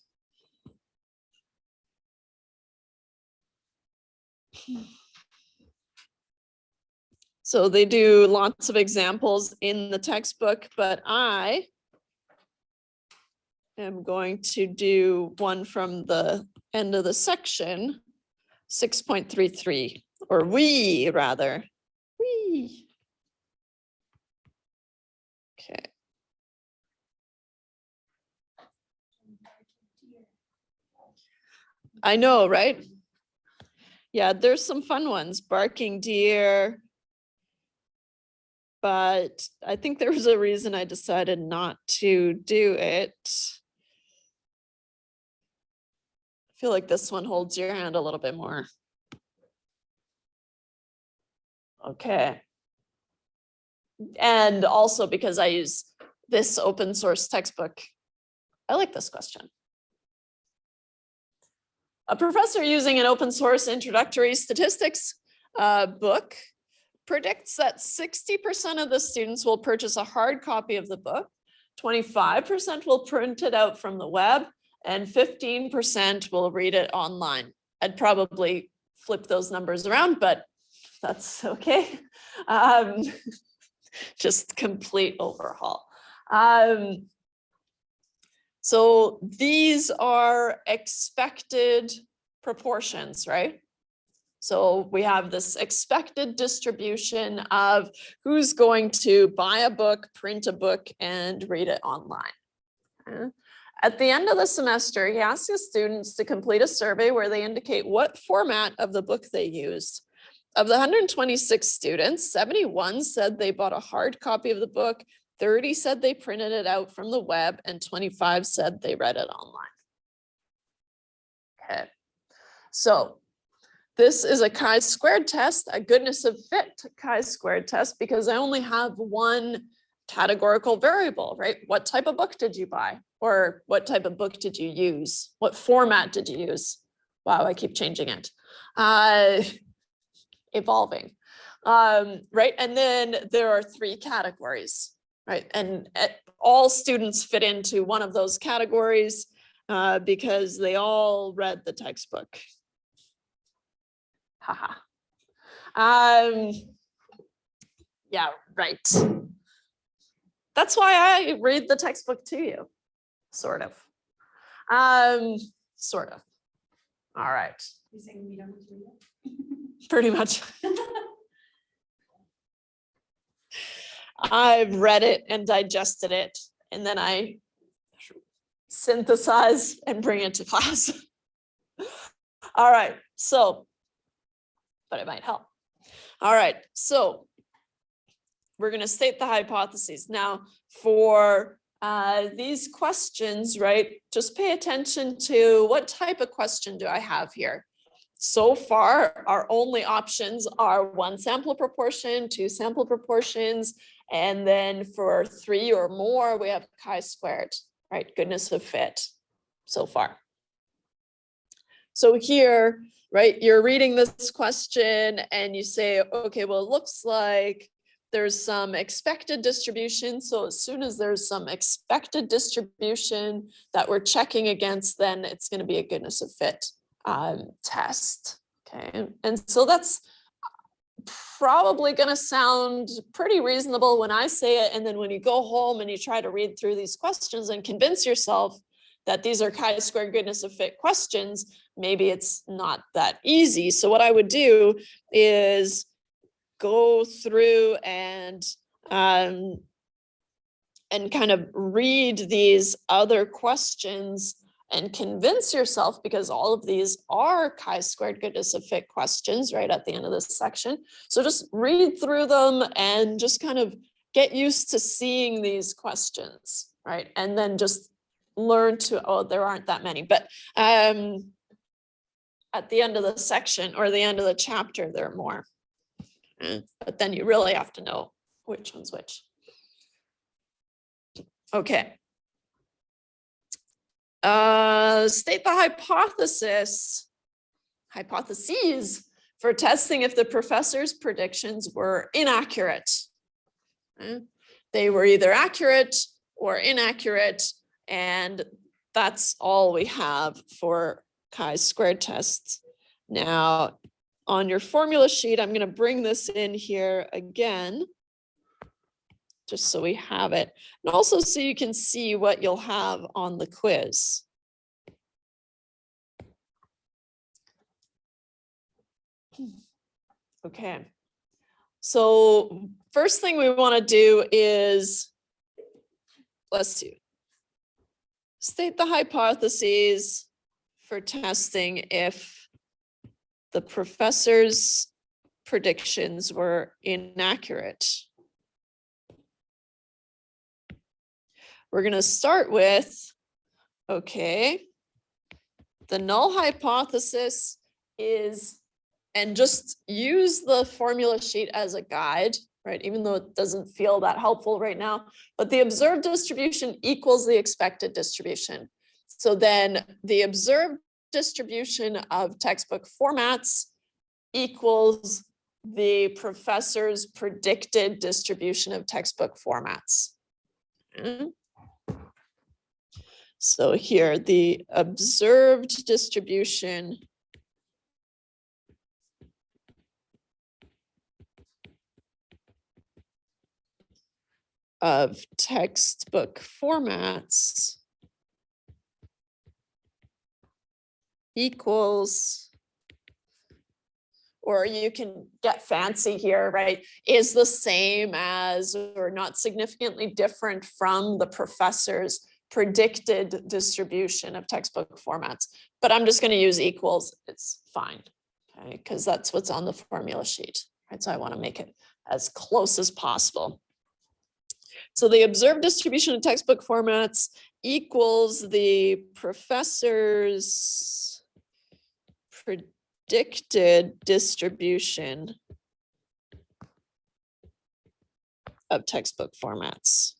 So they do lots of examples in the textbook, but I am going to do one from the end of the section, 6.33, or we rather. We. Okay. I know, right? Yeah, there's some fun ones, barking deer. But I think there was a reason I decided not to do it. I feel like this one holds your hand a little bit more. Okay. And also because I use this open source textbook, I like this question. A professor using an open source introductory statistics book predicts that 60% of the students will purchase a hard copy of the book, 25% will print it out from the web, and 15% will read it online. I'd probably flip those numbers around, but that's okay. Just complete overhaul. So these are expected proportions, right? So we have this expected distribution of who's going to buy a book, print a book, and read it online. Okay. At the end of the semester, he asks his students to complete a survey where they indicate what format of the book they used. Of the 126 students, 71 said they bought a hard copy of the book, 30 said they printed it out from the web, and 25 said they read it online. Okay, so this is a chi-squared test, a goodness of fit chi-squared test, because I only have one categorical variable, right? What type of book did you buy? Or what type of book did you use? What format did you use? Wow, I keep changing it. Evolving, right? And then there are 3 categories, right? And all students fit into one of those categories because they all read the textbook. Haha. Yeah, right. That's why I read the textbook to you, sort of. Sort of. All right. You're saying we don't need to read it? Pretty much. I've read it and digested it, and then I synthesize and bring it to class. All right, so, but it might help. All right, so we're going to state the hypotheses. Now, for these questions, right, just pay attention to what type of question do I have here. So far, our only options are 1 sample proportion, 2 sample proportions, and then for 3 or more, we have chi-squared, right? Goodness of fit so far. So here, right, you're reading this question and you say, okay, well, it looks like there's some expected distribution. So as soon as there's some expected distribution that we're checking against, then it's going to be a goodness of fit test. Okay, and so that's probably going to sound pretty reasonable when I say it, and then when you go home and you try to read through these questions and convince yourself that these are chi-square goodness of fit questions, maybe it's not that easy. So what I would do is go through and kind of read these other questions and convince yourself, because all of these are chi-squared goodness of fit questions right at the end of this section. So just read through them and just kind of get used to seeing these questions, right? And then just learn to, oh, there aren't that many, but at the end of the section or the end of the chapter, there are more. But then you really have to know which one's which. Okay. State the hypotheses for testing if the professor's predictions were inaccurate. They were either accurate or inaccurate, and that's all we have for chi-squared tests. Now, on your formula sheet, I'm going to bring this in here again, just so we have it, and also so you can see what you'll have on the quiz. Okay, so first thing we want to do is, let's see, state the hypotheses for testing if the professor's predictions were inaccurate. We're going to start with, okay, the null hypothesis is and just use the formula sheet as a guide, right? Even though it doesn't feel that helpful right now, but the observed distribution equals the expected distribution. So then the observed distribution of textbook formats equals the professor's predicted distribution of textbook formats. So here, the observed distribution of textbook formats equals, or you can get fancy here, right, is the same as or not significantly different from the professor's predicted distribution of textbook formats. But I'm just going to use equals. It's fine, okay, because that's what's on the formula sheet, right? So I want to make it as close as possible. So the observed distribution of textbook formats equals the professor's predicted distribution of textbook formats.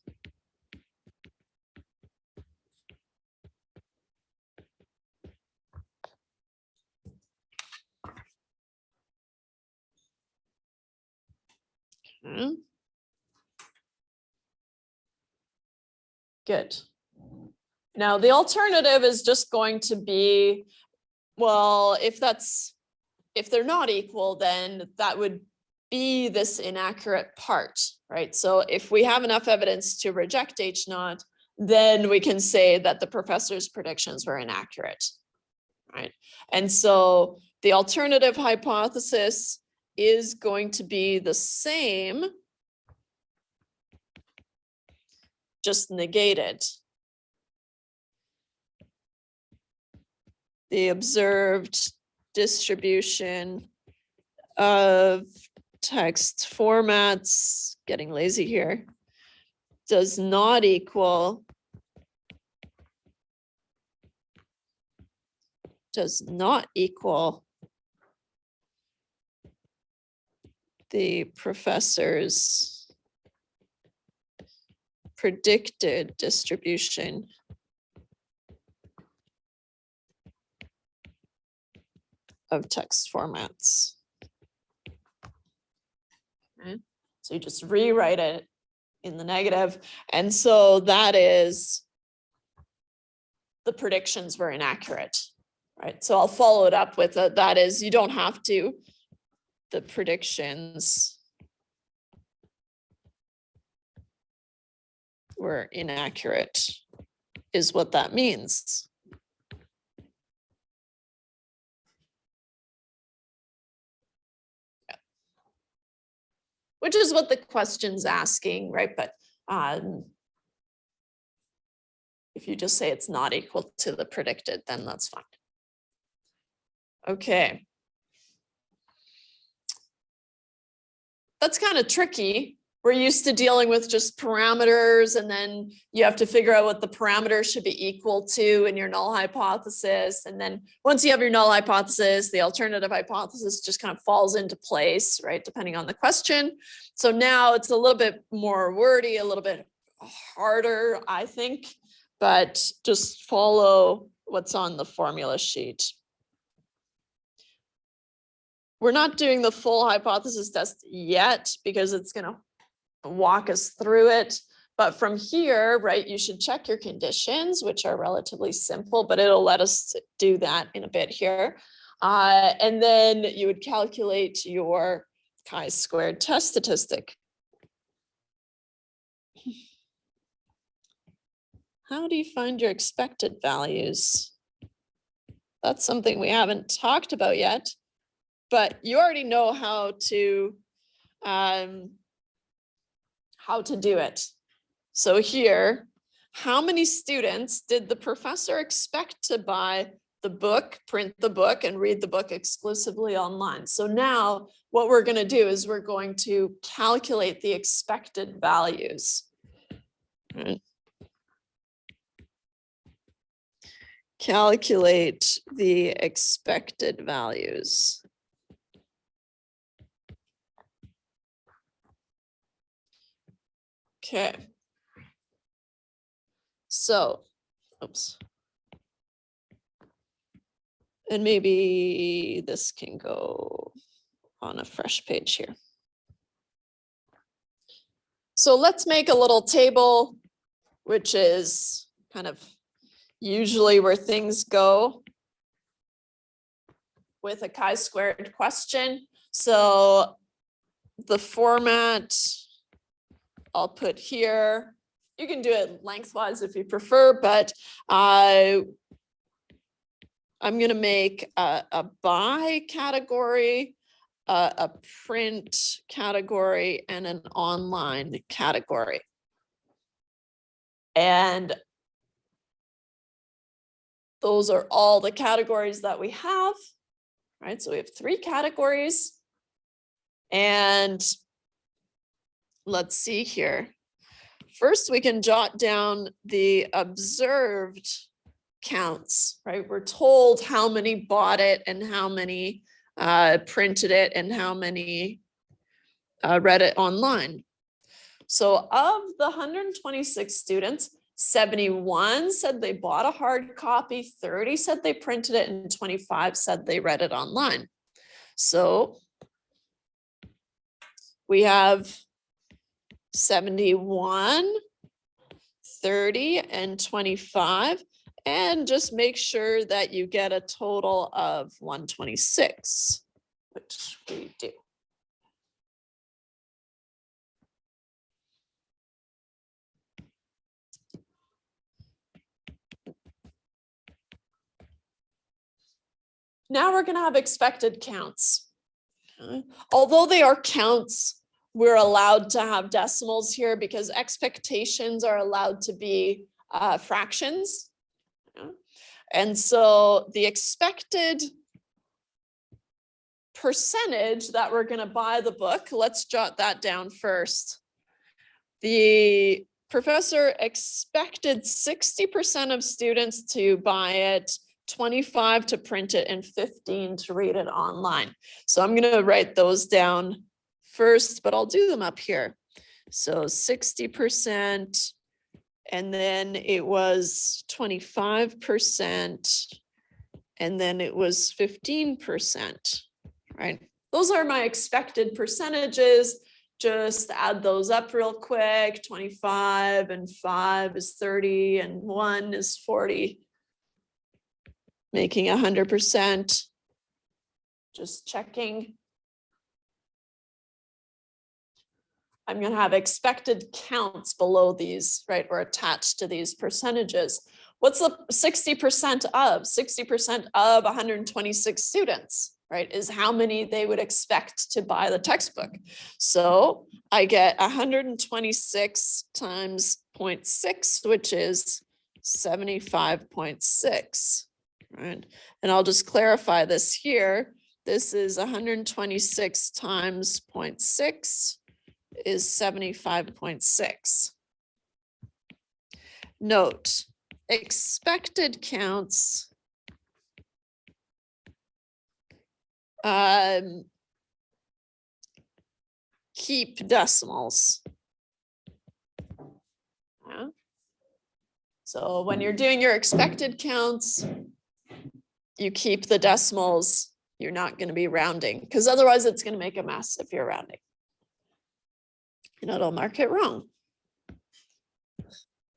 Okay. Good. Now the alternative is just going to be, well, if they're not equal, then that would be this inaccurate part, right? So if we have enough evidence to reject H naught, then we can say that the professor's predictions were inaccurate, right? And so the alternative hypothesis is going to be the same, just negated. The observed distribution of text formats, getting lazy here, does not equal the professor's predicted distribution of text formats. Okay. So you just rewrite it in the negative. And so that is, the predictions were inaccurate, right? So I'll follow it up with that is, you don't have to, the predictions were inaccurate is what that means. Yeah. Which is what the question's asking, right? But if you just say it's not equal to the predicted, then that's fine. Okay. That's kind of tricky. We're used to dealing with just parameters, and then you have to figure out what the parameters should be equal to in your null hypothesis. And then once you have your null hypothesis, the alternative hypothesis just kind of falls into place, right? Depending on the question. So now it's a little bit more wordy, a little bit harder, I think, but just follow what's on the formula sheet. We're not doing the full hypothesis test yet because it's going to walk us through it. But from here, right, you should check your conditions, which are relatively simple, but it'll let us do that in a bit here. And then you would calculate your chi-squared test statistic. How do you find your expected values? That's something we haven't talked about yet, but you already know how to do it. So here, how many students did the professor expect to buy the book, print the book, and read the book exclusively online? So now what we're going to do is we're going to calculate the expected values. Right. Calculate the expected values. Okay. So, oops. And maybe this can go on a fresh page here. So let's make a little table, which is kind of usually where things go with a chi-squared question. So the format I'll put here, you can do it lengthwise if you prefer, but I'm going to make a by category, a print category, and an online category. And those are all the categories that we have, right? So we have 3 categories. And let's see here. First, we can jot down the observed counts, right? We're told how many bought it and how many printed it and how many read it online. So of the 126 students, 71 said they bought a hard copy, 30 said they printed it, and 25 said they read it online. So we have 71, 30, and 25. And just make sure that you get a total of 126, which we do. Now we're going to have expected counts. Okay. Although they are counts, we're allowed to have decimals here because expectations are allowed to be fractions. Yeah. And so the expected percentage that we're going to buy the book, let's jot that down first. The professor expected 60% of students to buy it, 25 to print it, and 15 to read it online. So I'm going to write those down first, but I'll do them up here. So 60%, and then it was 25%, and then it was 15%, right? Those are my expected percentages. Just add those up real quick. 25 and 5 is 30 and 1 is 40. Making 100%. Just checking. I'm going to have expected counts below these, right, or attached to these percentages. What's the 60% of? 60% of 126 students, right, is how many they would expect to buy the textbook. So I get 126 times 0.6, which is 75.6, right? And I'll just clarify this here. This is 126 times 0.6 is 75.6. Note, expected counts keep decimals. Yeah. So when you're doing your expected counts, you keep the decimals. You're not going to be rounding because otherwise it's going to make a mess if you're rounding. And it'll mark it wrong.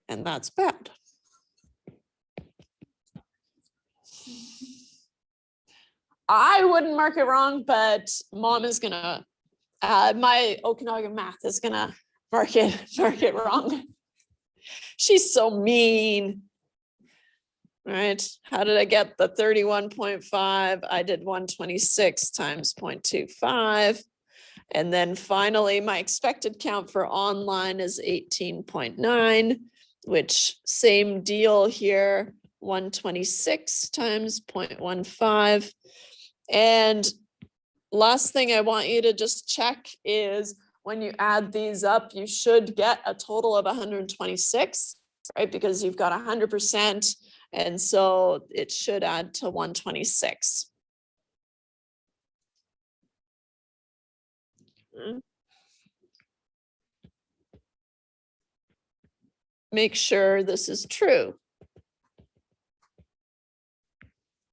And that's bad. I wouldn't mark it wrong, but mom is gonna, my Okanagan math is gonna mark it wrong. She's so mean. Right? How did I get the 31.5? I did 126 times 0.25. And then finally, my expected count for online is 18.9, which same deal here, 126 times 0.15. And last thing I want you to just check is when you add these up, you should get a total of 126, right? Because you've got 100%. And so it should add to 126. make sure this is true.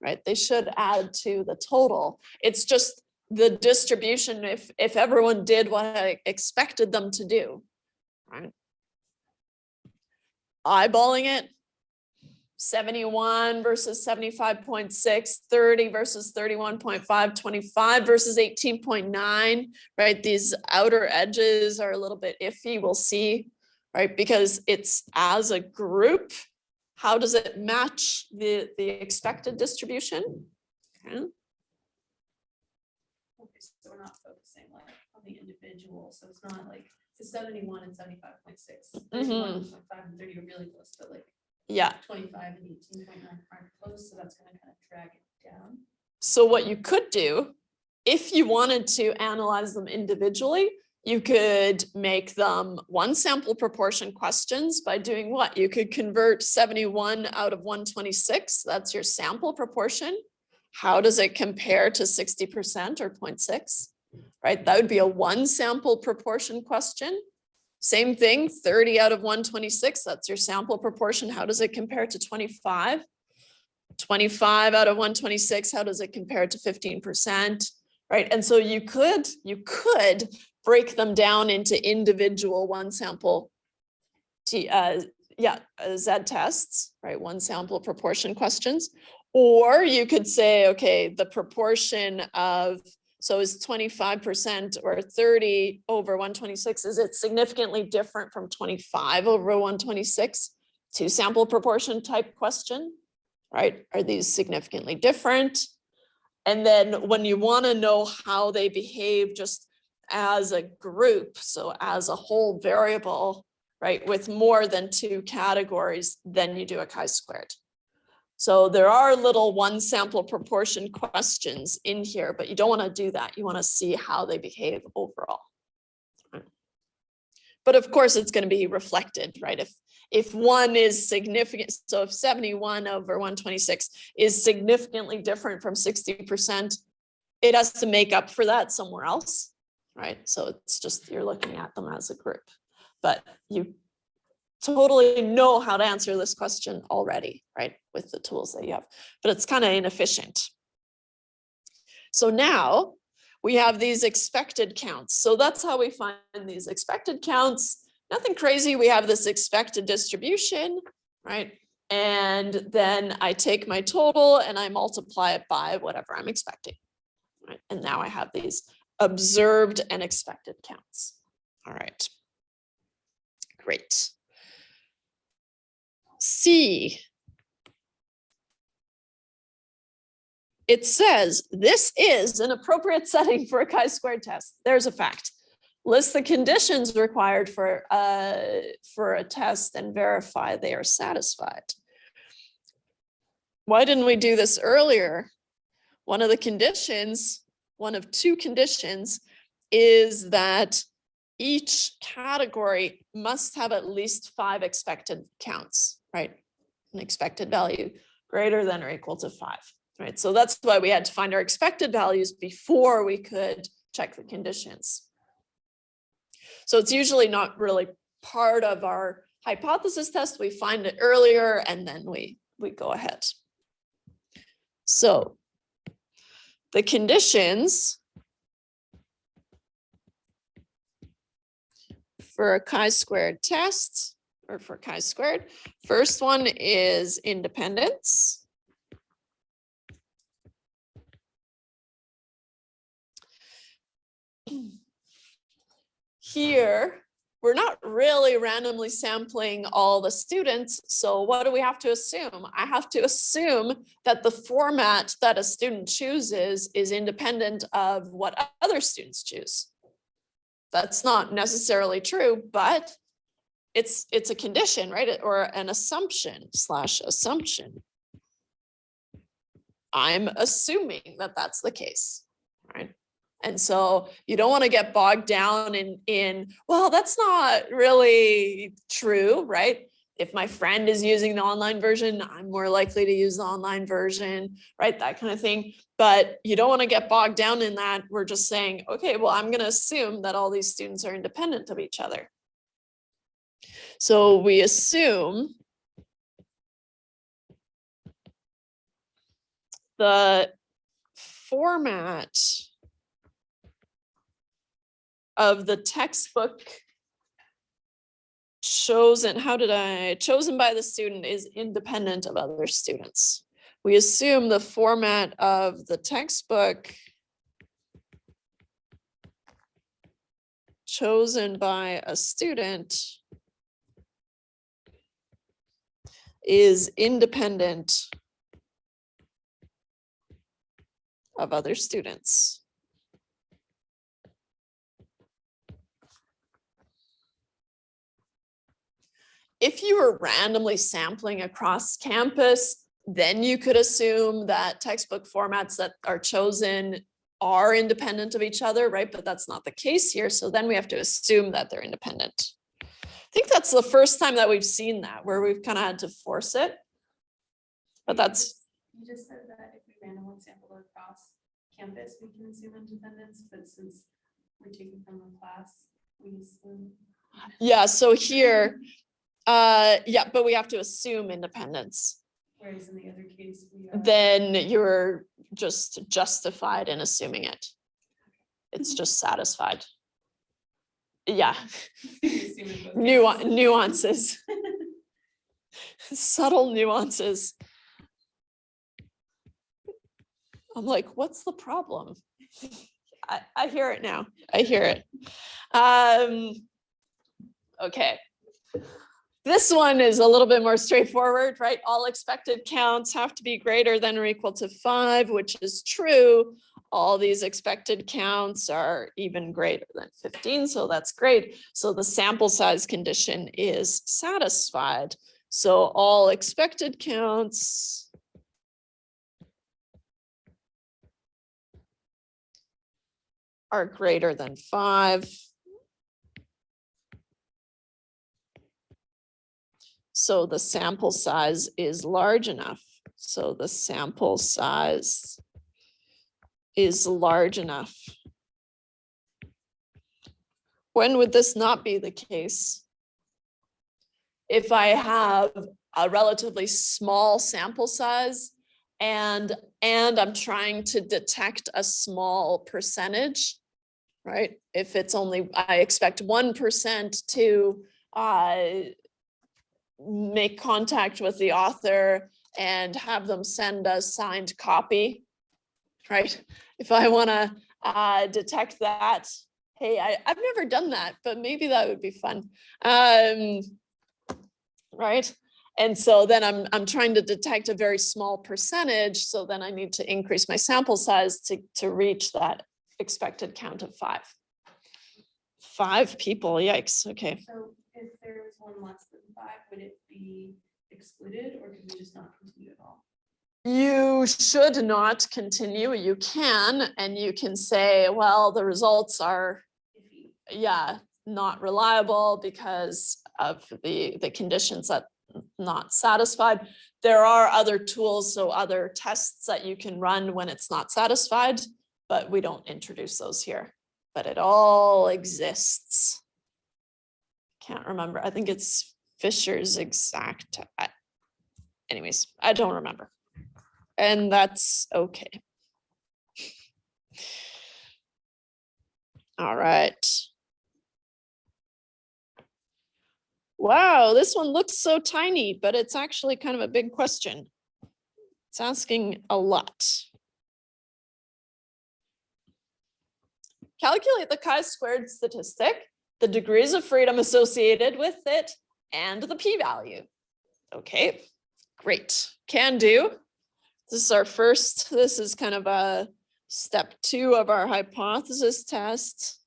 Right, they should add to the total. It's just the distribution if everyone did what I expected them to do, right? Eyeballing it, 71 versus 75.6, 30 versus 31.5, 25 versus 18.9, right? These outer edges are a little bit iffy, we'll see, right? Because it's as a group, how does it match the expected distribution? Okay. Okay, so we're not focusing like on the individual, so it's not like the 71 and 75.6, 31.5 and 30 are really close, but like Yeah. 25 and 18.9 aren't close, so that's gonna kind of drag it down. So what you could do, if you wanted to analyze them individually, you could make them one sample proportion questions by doing what? You could convert 71 out of 126. That's your sample proportion. How does it compare to 60% or 0.6? Right? That would be a one sample proportion question. Same thing, 30 out of 126. That's your sample proportion. How does it compare to 25? 25 out of 126. How does it compare to 15%? Right? And so you could break them down into individual one sample Z tests, right? One sample proportion questions. Or you could say, okay, the proportion of, so is 25% or 30 over 126, is it significantly different from 25 over 126? Two sample proportion type question, right? Are these significantly different? And then when you want to know how they behave just as a group, so as a whole variable, right, with more than two categories, then you do a chi-squared. So there are little one sample proportion questions in here, but you don't want to do that. You want to see how they behave overall. But of course, it's going to be reflected, right? If one is significant, so if 71 over 126 is significantly different from 60%, it has to make up for that somewhere else, right? So it's just, you're looking at them as a group, but you totally know how to answer this question already, right? With the tools that you have, but it's kind of inefficient. So now we have these expected counts. So that's how we find these expected counts. Nothing crazy. We have this expected distribution, right? And then I take my total and I multiply it by whatever I'm expecting, right? And now I have these observed and expected counts. All right, great. C. It says this is an appropriate setting for a chi-squared test. There's a fact. List the conditions required for a test and verify they are satisfied. Why didn't we do this earlier? One of the conditions, one of two conditions, is that each category must have at least 5 expected counts, right? An expected value greater than or equal to 5, right? So that's why we had to find our expected values before we could check the conditions. So it's usually not really part of our hypothesis test. We find it earlier and then we go ahead. So the conditions for a chi-squared test, or for chi-squared, first one is independence. Here, we're not really randomly sampling all the students. So what do we have to assume? I have to assume that the format that a student chooses is independent of what other students choose. That's not necessarily true, but it's a condition, right? Or an assumption / assumption. I'm assuming that that's the case, right? And so you don't want to get bogged down in, well, that's not really true, right? If my friend is using the online version, I'm more likely to use the online version, right? That kind of thing. But you don't want to get bogged down in that. We're just saying, okay, well, I'm going to assume that all these students are independent of each other. So we assume the format of the textbook chosen by the student is independent of other students. We assume the format of the textbook chosen by a student is independent of other students. If you were randomly sampling across campus, then you could assume that textbook formats that are chosen are independent of each other, right? But that's not the case here. So then we have to assume that they're independent. I think that's the first time that we've seen that, where we've kind of had to force it. But that's. You just said that if we randomly sample across campus, we can assume independence, but since we're taking from a class, we assume. Yeah, so here, yeah, but we have to assume independence. Whereas in the other case, we are. Then you're just justified in assuming it. It's just satisfied. Yeah. Nuances. Subtle nuances. I'm like, what's the problem? I hear it now. I hear it. Okay. This one is a little bit more straightforward, right? All expected counts have to be greater than or equal to 5, which is true. All these expected counts are even greater than 15, so that's great. So the sample size condition is satisfied. So all expected counts are greater than 5. So the sample size is large enough. So the sample size is large enough. When would this not be the case? If I have a relatively small sample size and I'm trying to detect a small percentage, right? If it's only, I expect 1% to make contact with the author and have them send a signed copy, right? If I want to detect that, hey, I've never done that, but maybe that would be fun, right? And so then I'm trying to detect a very small percentage, so then I need to increase my sample size to reach that expected count of 5. 5 people, yikes, okay. So if there was one less than 5, would it be excluded, or could we just not continue at all? You should not continue. You can, and you can say, well, the results are, yeah, not reliable because of the conditions that not satisfied. There are other tools, so other tests that you can run when it's not satisfied, but we don't introduce those here. But it all exists. Can't remember. I think it's Fisher's exact. Anyways, I don't remember. And that's okay. All right. Wow, this one looks so tiny, but it's actually kind of a big question. It's asking a lot. Calculate the chi-squared statistic, the degrees of freedom associated with it, and the p-value. Okay, great, can do. This is our first, this is kind of a step 2 of our hypothesis test.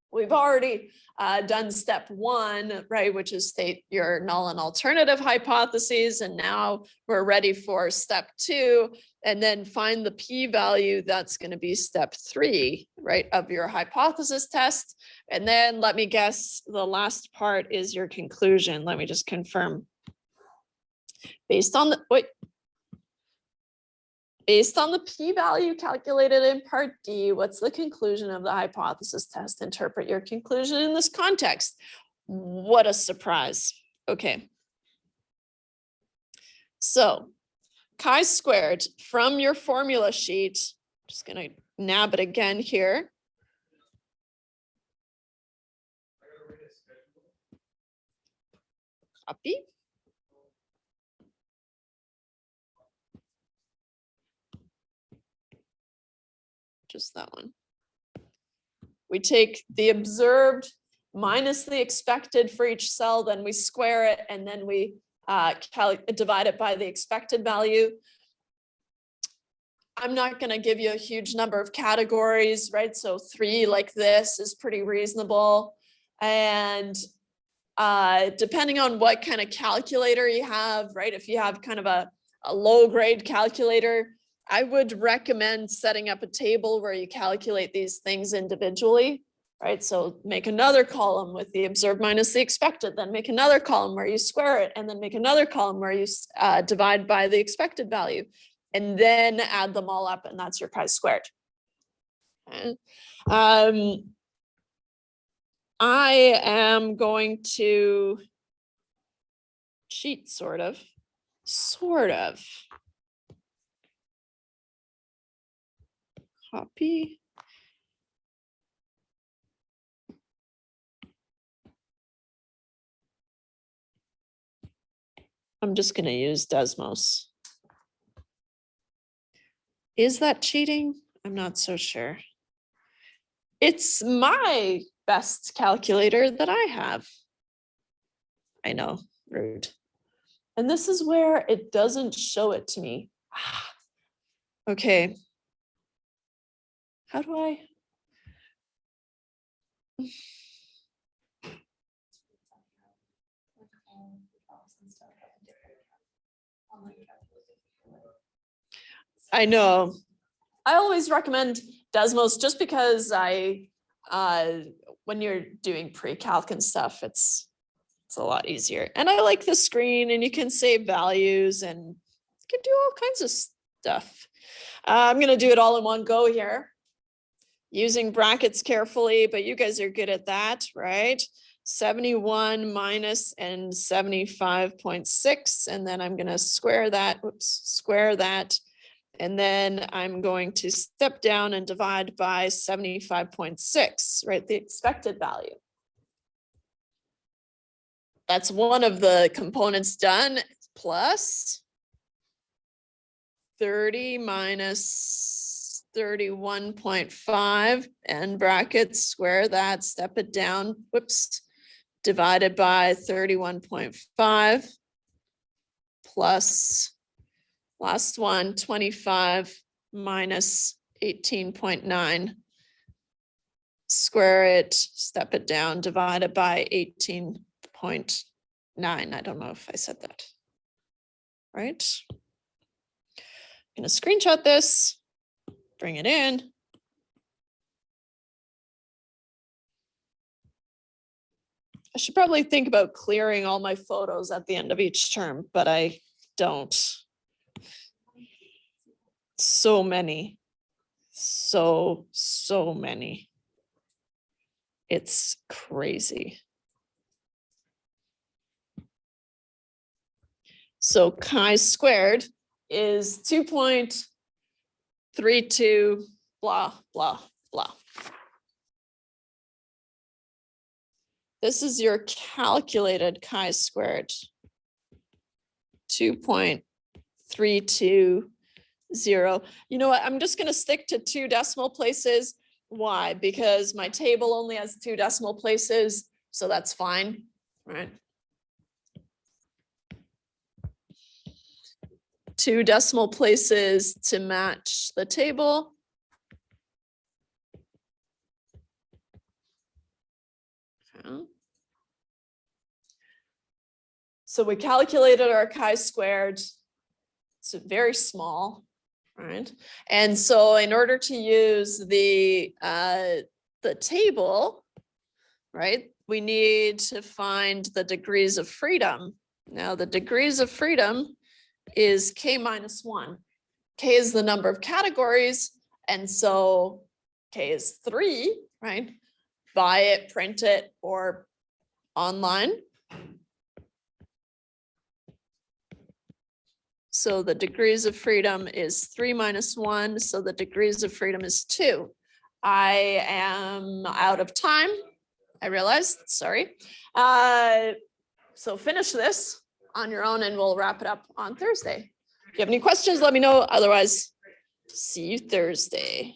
We've already done step 1, right, which is state your null and alternative hypotheses. And now we're ready for step 2, and then find the p-value. That's going to be step 3, right, of your hypothesis test. And then let me guess, the last part is your conclusion. Let me just confirm. Based on the, wait. Based on the p-value calculated in part D, what's the conclusion of the hypothesis test? Interpret your conclusion in this context. What a surprise. Okay. So chi-squared from your formula sheet, just gonna nab it again here. Copy. Just that one. We take the observed minus the expected for each cell, then we square it, and then we divide it by the expected value. I'm not going to give you a huge number of categories, right? So 3 like this is pretty reasonable. And depending on what kind of calculator you have, right? If you have kind of a low grade calculator, I would recommend setting up a table where you calculate these things individually, right? So make another column with the observed minus the expected, then make another column where you square it, and then make another column where you divide by the expected value, and then add them all up, and that's your chi-squared. Okay. I am going to cheat, sort of. Copy. I'm just going to use Desmos. Is that cheating? I'm not so sure. It's my best calculator that I have. I know, rude. And this is where it doesn't show it to me. Okay. How do I? I know. I always recommend Desmos just because when you're doing pre-calc and stuff, it's a lot easier. And I like the screen, and you can save values and you can do all kinds of stuff. I'm going to do it all in one go here, using brackets carefully, but you guys are good at that, right? 71 minus and 75.6, and then I'm going to square that, square that. And then I'm going to step down and divide by 75.6, right? The expected value. That's one of the components done, plus 30 minus 31.5 and brackets, square that, step it down, whoops, divided by 31.5 plus last one, 25 minus 18.9. Square it, step it down, divide it by 18.9. I don't know if I said that right. I'm going to screenshot this, bring it in. I should probably think about clearing all my photos at the end of each term, but I don't. So many, so many. It's crazy. So chi-squared is 2.32 blah, blah, blah. This is your calculated chi-squared. 2.320. You know what? I'm just going to stick to 2 decimal places. Why? Because my table only has 2 decimal places, so that's fine, right? 2 decimal places to match the table. Okay. So we calculated our chi-squared. It's very small, right? And so in order to use the table, right, we need to find the degrees of freedom. Now the degrees of freedom is k minus 1. K is the number of categories. And so K is 3, right? Buy it, print it, or online. So the degrees of freedom is 3 minus 1. So the degrees of freedom is 2. I am out of time. I realized, sorry. So finish this on your own and we'll wrap it up on Thursday. If you have any questions, let me know. Otherwise, see you Thursday.